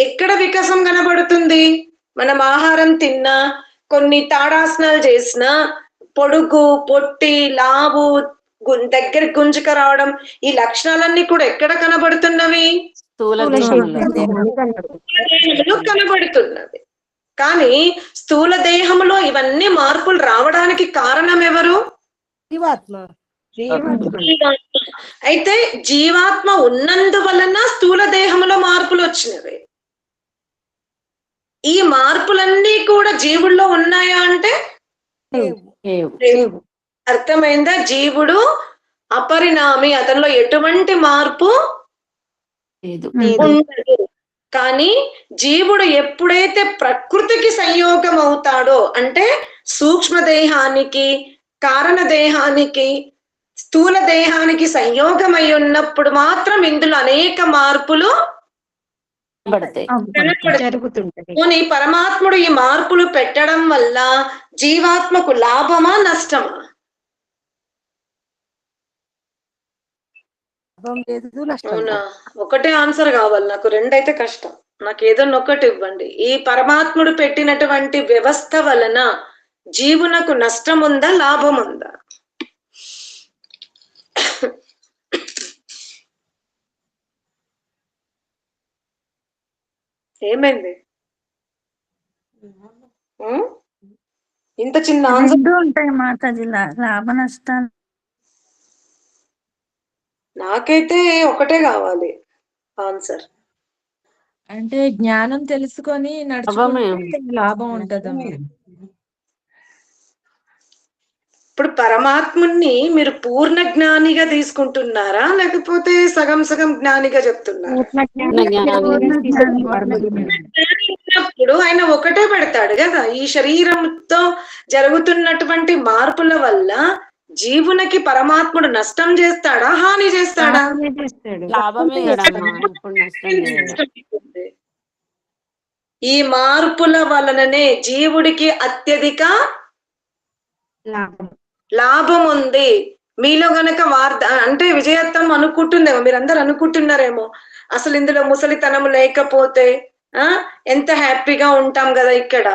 ఎక్కడ వికాసం కనబడుతుంది? మనం ఆహారం తిన్నా, కొన్ని తాడాసనాలు చేసినా, పొడుగు, పొట్టి, లావు, దగ్గరికి గుంజుక రావడం, ఈ లక్షణాలన్నీ కూడా ఎక్కడ కనబడుతున్నవి? కనబడుతున్నవి. కానీ స్థూల దేహంలో ఇవన్నీ మార్పులు రావడానికి కారణం ఎవరు? జీవాత్మ. అయితే జీవాత్మ ఉన్నందువలన స్థూల దేహంలో మార్పులు వచ్చినవి. ఈ మార్పులన్నీ కూడా జీవుల్లో ఉన్నాయా అంటే అర్థమైందా? జీవుడు అపరిణామి, అతనిలో ఎటువంటి మార్పు ఉండదు. కానీ జీవుడు ఎప్పుడైతే ప్రకృతికి సంయోగం అవుతాడో, అంటే సూక్ష్మ దేహానికి, కారణ దేహానికి, స్థూల దేహానికి సంయోగమై ఉన్నప్పుడు మాత్రం ఇందులో అనేక మార్పులు జరుగుతుంటాయి. పరమాత్ముడు ఈ మార్పులు పెట్టడం వల్ల జీవాత్మకు లాభమా నష్టమా? అవునా? ఒకటే ఆన్సర్ కావాలి నాకు, రెండైతే కష్టం. నాకు ఏదన్నా ఒకటి ఇవ్వండి. ఈ పరమాత్ముడు పెట్టినటువంటి వ్యవస్థ వలన జీవునకు నష్టం ఉందా, లాభం ఉందా? ఏమైంది? ఇంత చిన్న ఆన్సర్ ఉంటాయి మాతాజీ, లాభ నష్టాలు. నాకైతే ఒకటే కావాలి ఆన్సర్. అంటే జ్ఞానం తెలుసుకొని నడుచుకుంటే లాభం ఉంటదమ్మా. ఇప్పుడు పరమాత్ముని మీరు పూర్ణ జ్ఞానిగా తీసుకుంటున్నారా, లేకపోతే సగం సగం జ్ఞానిగా చెప్తున్నారా? ఉన్నప్పుడు ఆయన ఒకటే పెడతాడు కదా. ఈ శరీరంతో జరుగుతున్నటువంటి మార్పుల వల్ల జీవునికి పరమాత్ముడు నష్టం చేస్తాడా, హాని చేస్తాడా? ఈ మార్పుల వలననే జీవుడికి అత్యధిక లాభం ఉంది. మీలో గనక అంటే విజయత్వం అనుకుంటుందేమో, మీరందరూ అనుకుంటున్నారేమో, అసలు ఇందులో ముసలితనం లేకపోతే ఎంత హ్యాపీగా ఉంటాం కదా. ఇక్కడ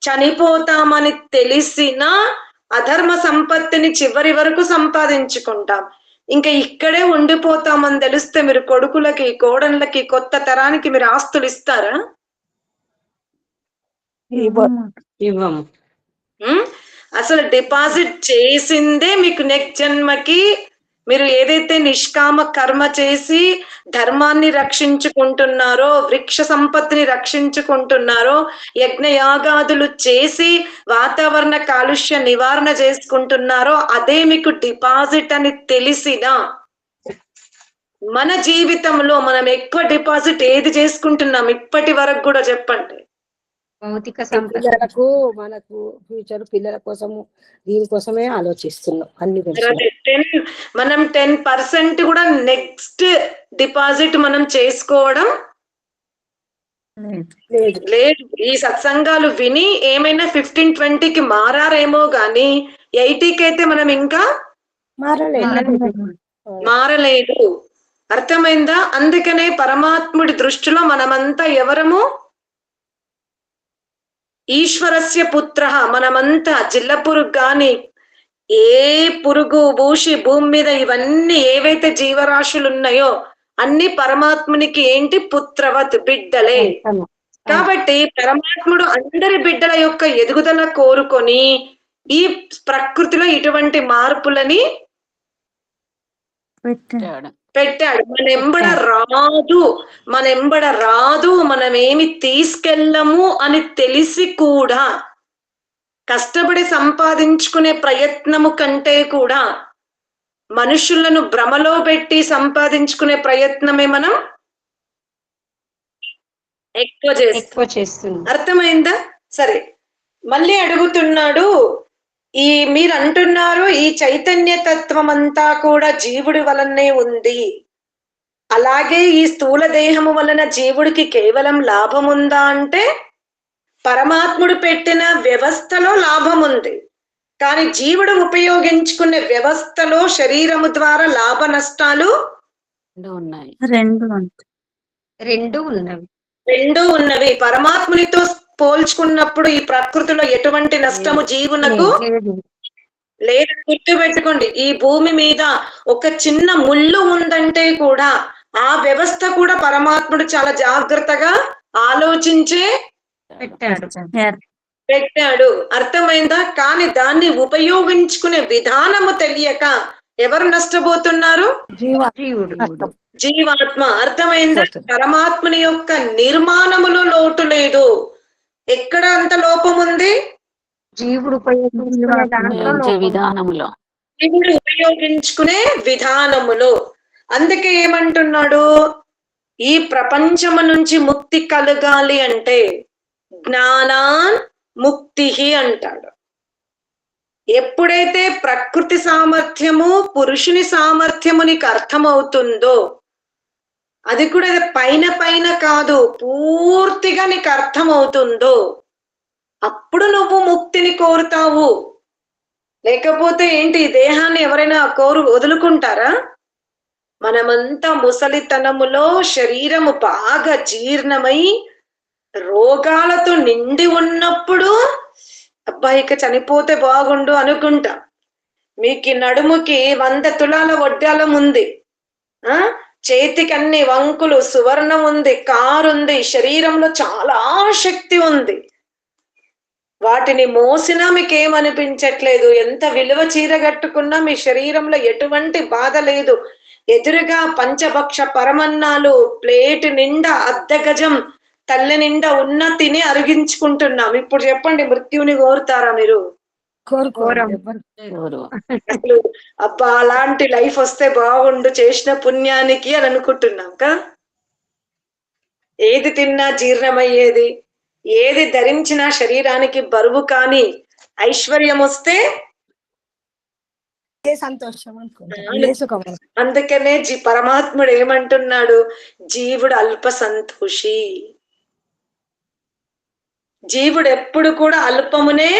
చనిపోతామని తెలిసిన అధర్మ సంపత్తిని చివరి వరకు సంపాదించుకుంటాం. ఇంకా ఇక్కడే ఉండిపోతామని తెలిస్తే మీరు కొడుకులకి, కోడళ్ళకి, కొత్త తరానికి మీరు ఆస్తులు ఇస్తారా? ఇవ్వము. అసలు డిపాజిట్ చేసిందే మీకు నెక్స్ట్ జన్మకి. మీరు ఏదైతే నిష్కామ కర్మ చేసి ధర్మాన్ని రక్షించుకుంటున్నారో, వృక్ష సంపత్తిని రక్షించుకుంటున్నారో, యజ్ఞయాగాదులు చేసి వాతావరణ కాలుష్య నివారణ చేసుకుంటున్నారో, అదే మీకు డిపాజిట్ అని తెలిసిన మన జీవితంలో మనం ఎక్కువ డిపాజిట్ ఏది చేసుకుంటున్నాం ఇప్పటి వరకు కూడా చెప్పండి. భౌతిక సంపద. పిల్లలకు మనకు ఫ్యూచర్ పిల్లల కోసము దీనికోసమే ఆలోచిస్తున్నాం అన్ని తెలుసు. మనం 10% కూడా నెక్స్ట్ డిపాజిట్ మనం చేసుకోవడం లేదు. లేదు. ఈ సత్సంగాలు విని ఏమైనా 15-20కి మారారేమో గాని 80కి అయితే మనం ఇంకా మారలేదు. అర్థమైందా? అందుకనే పరమాత్ముడి దృష్టిలో మనమంతా ఎవరము? ఈశ్వరస్య పుత్ర. మనమంతా జిల్ల పురుగు గాని ఏ పురుగు భూషి భూమి మీద ఇవన్నీ ఏవైతే జీవరాశులు ఉన్నాయో అన్ని పరమాత్మునికి ఏంటి? పుత్రవత్, బిడ్డలే. కాబట్టి పరమాత్ముడు అందరి బిడ్డల యొక్క ఎదుగుదల కోరుకొని ఈ ప్రకృతిలో ఇటువంటి మార్పులని పెట్టాడు. మన ఎంబడ రాదు, మనమేమి తీసుకెళ్ళము అని తెలిసి కూడా కష్టపడి సంపాదించుకునే ప్రయత్నము కంటే కూడా మనుషులను భ్రమలో పెట్టి సంపాదించుకునే ప్రయత్నమే మనం ఎక్కువ చేస్తున్నాం. అర్థమైందా? సరే, మళ్ళీ అడుగుతున్నాడు. మీరు అంటున్నారు ఈ చైతన్య తత్వం అంతా కూడా జీవుడి వలనే ఉంది, అలాగే ఈ స్థూల దేహము వలన జీవుడికి కేవలం లాభం ఉందా అంటే పరమాత్ముడు పెట్టిన వ్యవస్థలో లాభం ఉంది, కానీ జీవుడు ఉపయోగించుకునే వ్యవస్థలో శరీరము ద్వారా లాభ నష్టాలు రెండు ఉన్నవి. పరమాత్మునితో పోల్చుకున్నప్పుడు ఈ ప్రకృతిలో ఎటువంటి నష్టము జీవునకు లేదు. గుర్తు పెట్టుకోండి, ఈ భూమి మీద ఒక చిన్న ముళ్ళు ఉందంటే కూడా ఆ వ్యవస్థ కూడా పరమాత్ముడు చాలా జాగ్రత్తగా ఆలోచించే పెట్టాడు. అర్థమైందా? కానీ దాన్ని ఉపయోగించుకునే విధానము తెలియక ఎవరు నష్టపోతున్నారు? జీవాత్మ. అర్థమైందా? పరమాత్మని యొక్క నిర్మాణములో లోటు లేదు. ఎక్కడ అంత లోపం ఉంది? జీవుడు ఉపయోగించుకునే విధానములో. అందుకే ఏమంటున్నాడు? ఈ ప్రపంచము నుంచి ముక్తి కలగాలి అంటే జ్ఞానాన్ ముక్తి అంటాడు. ఎప్పుడైతే ప్రకృతి సామర్థ్యము పురుషుని సామర్థ్యము నీకు అర్థమవుతుందో, అది కూడా పైన పైన కాదు, పూర్తిగా నీకు అర్థమవుతుందో అప్పుడు నువ్వు ముక్తిని కోరుతావు. లేకపోతే ఏంటి, దేహాన్ని ఎవరైనా వదులుకుంటారా? మనమంతా ముసలితనములో శరీరము బాగా జీర్ణమై రోగాలతో నిండి ఉన్నప్పుడు అబ్బాయికి చనిపోతే బాగుండు అనుకుంటా. మీకు నడుముకి 100 తులాల వడ్డాలం ఉంది, చేతికి అన్ని వంకులు, సువర్ణం ఉంది, కారు ఉంది, శరీరంలో చాలా శక్తి ఉంది. వాటిని మోసినా మీకేమనిపించట్లేదు. ఎంత విలువ చీర కట్టుకున్నా మీ శరీరంలో ఎటువంటి బాధ లేదు. ఎదురుగా పంచభక్ష పరమన్నాలు ప్లేట్ నిండా అర్ధగజం తల్లి నిండా ఉన్న తిని అరిగించుకుంటున్నాం. ఇప్పుడు చెప్పండి, మృత్యుని కోరుతారా మీరు? అసలు అబ్బా అలాంటి లైఫ్ వస్తే బాగుండు చేసిన పుణ్యానికి అని అనుకుంటున్నాం కదా. ఏది తిన్నా జీర్ణమయ్యేది, ఏది ధరించినా శరీరానికి బరువు కాని ఐశ్వర్యం వస్తే సంతోషం. అందుకనే పరమాత్ముడు ఏమంటున్నాడు? జీవుడు అల్ప సంతోషి. జీవుడు ఎప్పుడు కూడా అల్పమునే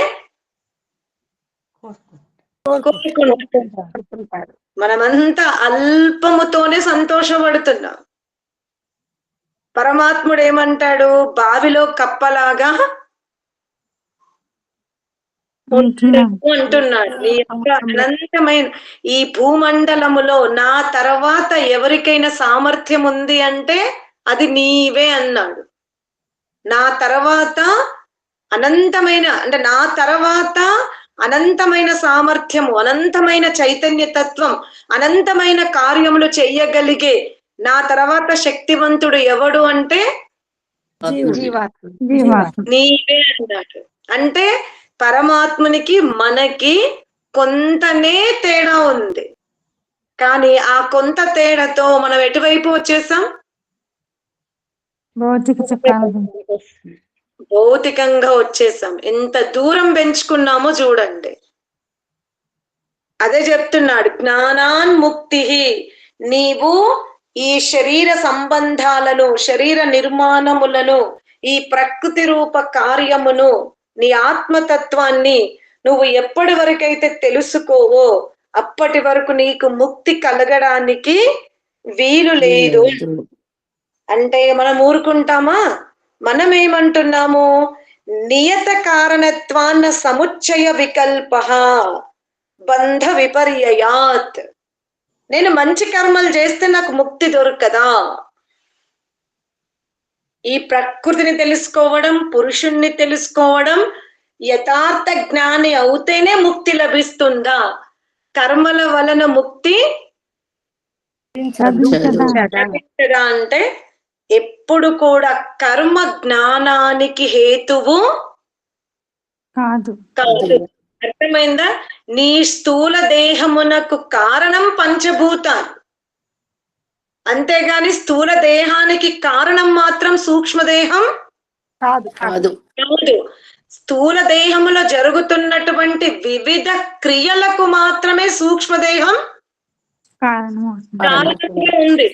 మనమంతా అల్పముతోనే సంతోషపడుతున్నాం. పరమాత్ముడు ఏమంటాడు? బావిలో కప్పలాగా అంటున్నాడు. నీ యొక్క అనంతమైన ఈ భూమండలములో నా తర్వాత ఎవరికైనా సామర్థ్యం ఉంది అంటే అది నీవే అన్నాడు. నా తర్వాత అనంతమైన అంటే నా తర్వాత అనంతమైన సామర్థ్యము, అనంతమైన చైతన్య తత్వం, అనంతమైన కార్యములు చెయ్యగలిగే నా తర్వాత శక్తివంతుడు ఎవడు అంటే నీవే అన్నాడు. అంటే పరమాత్మునికి మనకి కొంతనే తేడా ఉంది, కానీ ఆ కొంత తేడాతో మనం ఎటువైపు వచ్చేసాం? భౌతికంగా వచ్చేసాం. ఎంత దూరం పెంచుకున్నామో చూడండి. అదే చెప్తున్నాడు, జ్ఞానాన్ముక్తి. నీవు ఈ శరీర సంబంధాలను, శరీర నిర్మాణములను, ఈ ప్రకృతి రూప కార్యమును, నీ ఆత్మతత్వాన్ని నువ్వు ఎప్పటి వరకైతే తెలుసుకోవో అప్పటి వరకు నీకు ముక్తి కలగడానికి వీలు లేదు. అంటే మనం ఊరుకుంటామా? మనం ఏమంటున్నాము? నియత కారణత్వాన్న సముచ్చయ వికల్ప బంధ విపర్యయాత్. నేను మంచి కర్మలు చేస్తే నాకు ముక్తి దొరకదా? ఈ ప్రకృతిని తెలుసుకోవడం, పురుషుణ్ణి తెలుసుకోవడం, యథార్థ జ్ఞాని అవుతేనే ముక్తి లభిస్తుందా? కర్మల వలన ముక్తి లభించదా అంటే ఎప్పుడు కూడా కర్మ జ్ఞానానికి హేతువు కాదు. కాదు. అర్థమైందా? నీ స్థూల దేహమునకు కారణం పంచభూతాలు, అంతేగాని స్థూల దేహానికి కారణం మాత్రం సూక్ష్మదేహం కాదు. కాదు. స్థూల దేహములో జరుగుతున్నటువంటి వివిధ క్రియలకు మాత్రమే సూక్ష్మదేహం కారణంగా ఉంది.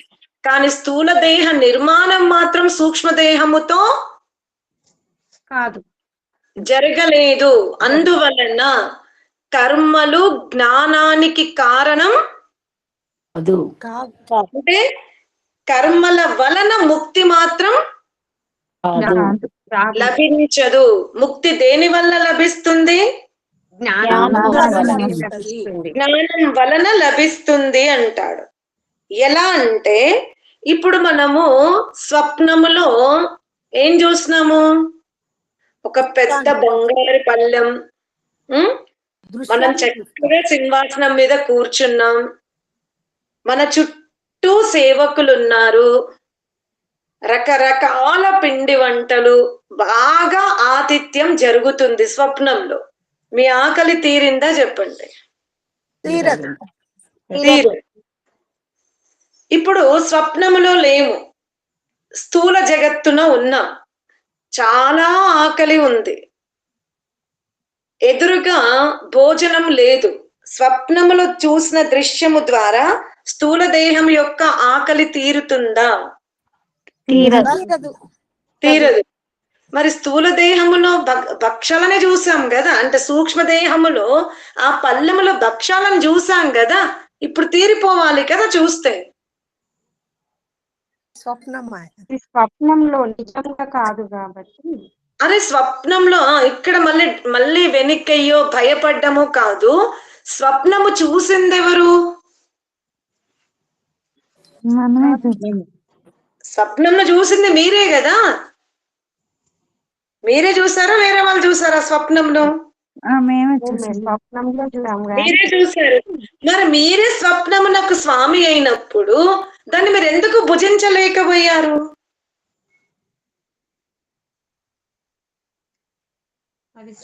కానీ స్థూల దేహ నిర్మాణం మాత్రం సూక్ష్మదేహముతో కాదు, జరగలేదు. అందువలన కర్మలు జ్ఞానానికి కారణం అంటే కర్మల వలన ముక్తి మాత్రం లభించదు. ముక్తి దేని వల్ల లభిస్తుంది? జ్ఞానం వలన లభిస్తుంది అంటాడు. ఎలా అంటే ఇప్పుడు మనము స్వప్నములో ఏం చూసినాము? ఒక పెద్ద బంగారు పళ్ళెం, మనం చక్కగా సింహాసనం మీద కూర్చున్నాం, మన చుట్టూ సేవకులు ఉన్నారు, రకరకాల పిండి వంటలు, బాగా ఆతిథ్యం జరుగుతుంది స్వప్నంలో. మీ ఆకలి తీరిందా చెప్పండి? తీరదు. ఇప్పుడు స్వప్నములో లేము, స్థూల జగత్తున ఉన్నాం, చాలా ఆకలి ఉంది, ఎదురుగా భోజనం లేదు. స్వప్నములో చూసిన దృశ్యము ద్వారా స్థూల దేహం యొక్క ఆకలి తీరుతుందా? తీరదు. మరి స్థూల దేహములో భక్షాలని చూసాం కదా, అంటే సూక్ష్మ దేహములో ఆ పల్లెములో భక్షాలను చూసాం కదా, ఇప్పుడు తీరిపోవాలి కదా చూస్తే. స్వప్నంలో నిజంగా కాదు కాబట్టి. అరే స్వప్నంలో ఇక్కడ మళ్ళీ వెనక్కయ్యో భయపడ్డము కాదు. స్వప్నము చూసిందెవరు? స్వప్నంలో చూసింది మీరే కదా. మీరే చూసారా, వేరే వాళ్ళు చూసారా? స్వప్నంలో మీరే చూసారు. మరి మీరే స్వప్నమునకు స్వామి అయినప్పుడు దాన్ని మీరు ఎందుకు భుజించలేకపోయారు?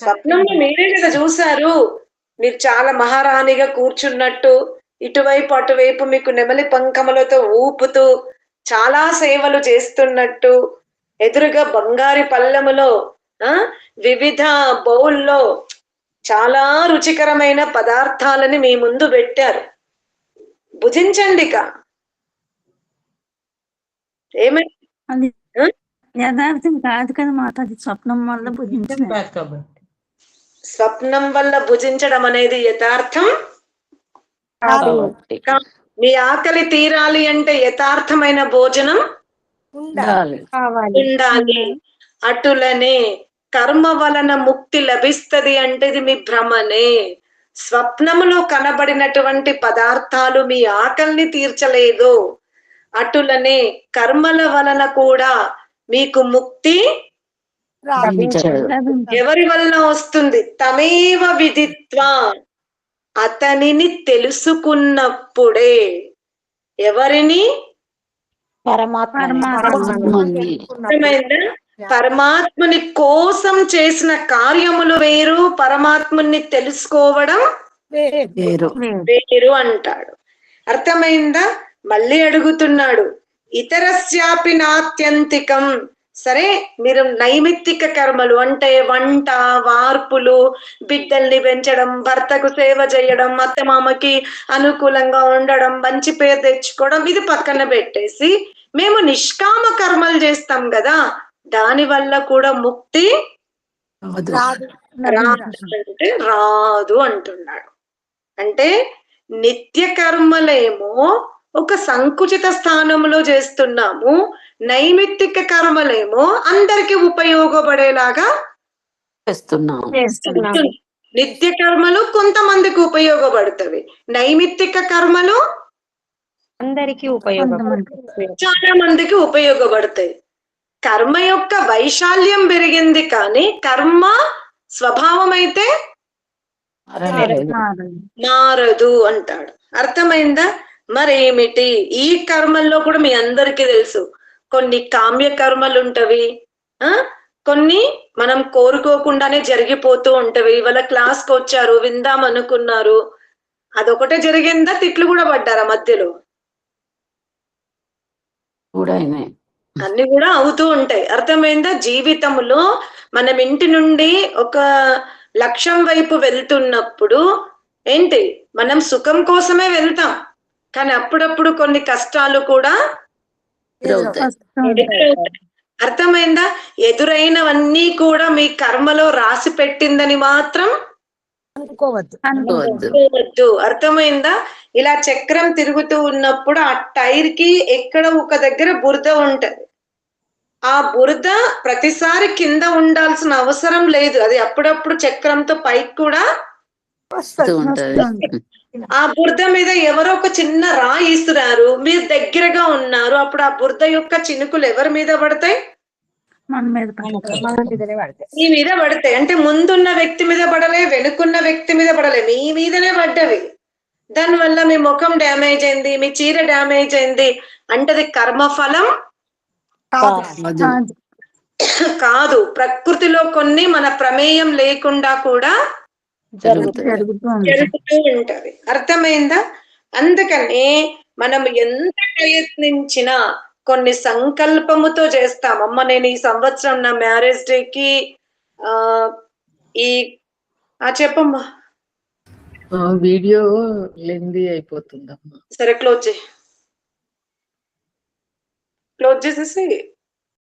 స్వప్నంలో మీరే కదా చూసారు. మీరు చాలా మహారాణిగా కూర్చున్నట్టు, ఇటువైపు అటువైపు మీకు నెమలి పంకములతో ఊపుతూ చాలా సేవలు చేస్తున్నట్టు, ఎదురుగా బంగారు పళ్ళెములో వివిధ బౌల్లో చాలా రుచికరమైన పదార్థాలని మీ ముందు పెట్టారు. భుజించండి. అది యథార్థం కాదు కదా మాత, అది స్వప్నం వల్ల భుజించడం. స్వప్నం వల్ల భుజించడం అనేది యథార్థం. మీ ఆకలి తీరాలి అంటే యథార్థమైన భోజనం ఉండాలి. అటులనే కర్మ వలన ముక్తి లభిస్తది అంటే ఇది మీ భ్రమనే. స్వప్నములో కనబడినటువంటి పదార్థాలు మీ ఆకలిని తీర్చలేదు. అటులనే కర్మల వలన కూడా మీకు ముక్తి ఎవరి వలన వస్తుంది? తమేవ విదిత్వా, అతనిని తెలుసుకున్నప్పుడే. ఎవరిని? పరమాత్ముని కోసం చేసిన కార్యములు వేరు, పరమాత్ముని తెలుసుకోవడం వేరు అంటాడు. అర్థమైందా? మళ్ళీ అడుగుతున్నాడు, ఇతరస్యాపి నాత్యంతికం సరే, మీరు నైమిత్తిక కర్మలు అంటే వంట, వార్పులు, బిడ్డల్ని పెంచడం, భర్తకు సేవ చేయడం, అత్తమామకి అనుకూలంగా ఉండడం, మంచి పేరు తెచ్చుకోవడం, ఇది పక్కన పెట్టేసి మేము నిష్కామ కర్మలు చేస్తాం కదా, దాని వల్ల కూడా ముక్తి అంటే రాదు అంటున్నాడు. అంటే నిత్య కర్మలేమో ఒక సంకుచిత స్థానంలో చేస్తున్నాము, నైమిత్తిక కర్మలేమో అందరికి ఉపయోగపడేలాగా చేస్తున్నాం. నిత్య కర్మలు కొంతమందికి ఉపయోగపడుతుంది, నైమిత్తిక కర్మలు అందరికీ ఉపయోగపడుతుంది. చాలా మందికి ఉపయోగపడతాయి. కర్మ యొక్క వైశాల్యం పెరిగింది కానీ కర్మ స్వభావం అయితే మారదు అంటాడు. అర్థమైందా? మరేమిటి ఈ కర్మల్లో కూడా మీ అందరికీ తెలుసు, కొన్ని కామ్య కర్మలు ఉంటవి, కొన్ని మనం కోరుకోకుండానే జరిగిపోతూ ఉంటవి. ఇవాళ క్లాస్కి వచ్చారు, విందాం అనుకున్నారు, అదొకటే జరిగిందా? తిట్లు కూడా పడ్డారా మధ్యలో? అన్ని కూడా అవుతూ ఉంటాయి. అర్థమైందా? జీవితంలో మనం ఇంటి నుండి ఒక లక్ష్యం వైపు వెళ్తున్నప్పుడు ఏంటి, మనం సుఖం కోసమే వెళ్తాం, కానీ అప్పుడప్పుడు కొన్ని కష్టాలు కూడా అర్థమైందా? ఎదురైనవన్నీ కూడా మీ కర్మలో రాసి పెట్టిందని మాత్రం అనుకోవద్దు. అర్థమైందా? ఇలా చక్రం తిరుగుతూ ఉన్నప్పుడు ఆ టైర్ కి ఎక్కడ ఒక దగ్గర బురద ఉంటది, ఆ బురద ప్రతిసారి కింద ఉండాల్సిన అవసరం లేదు, అది అప్పుడప్పుడు చక్రంతో పైకి కూడా ఆ బురద మీద ఎవరో ఒక చిన్న రాయి ఇస్తున్నారు, మీరు దగ్గరగా ఉన్నారు, అప్పుడు ఆ బురద యొక్క చినుకులు ఎవరి మీద పడతాయి? మీ మీద పడతాయి. అంటే ముందున్న వ్యక్తి మీద పడలే, వెనుకున్న వ్యక్తి మీద పడలే, మీ మీదనే పడ్డవి. దానివల్ల మీ ముఖం డ్యామేజ్ అయింది, మీ చీర డ్యామేజ్ అయింది అంటే అది కర్మఫలం కాదు. ప్రకృతిలో కొన్ని మన ప్రమేయం లేకుండా కూడా జరుగుతూ ఉంటది. అర్థమైందా? అందుకని మనం ఎంత ప్రయత్నించినా కొన్ని సంకల్పముతో చేస్తాం. అమ్మ నేను ఈ సంవత్సరం నా మ్యారేజ్ డేకి చెప్పమ్మా. వీడియో లెంది అయిపోతుందమ్మా. సరే, క్లోజ్ చేసేసి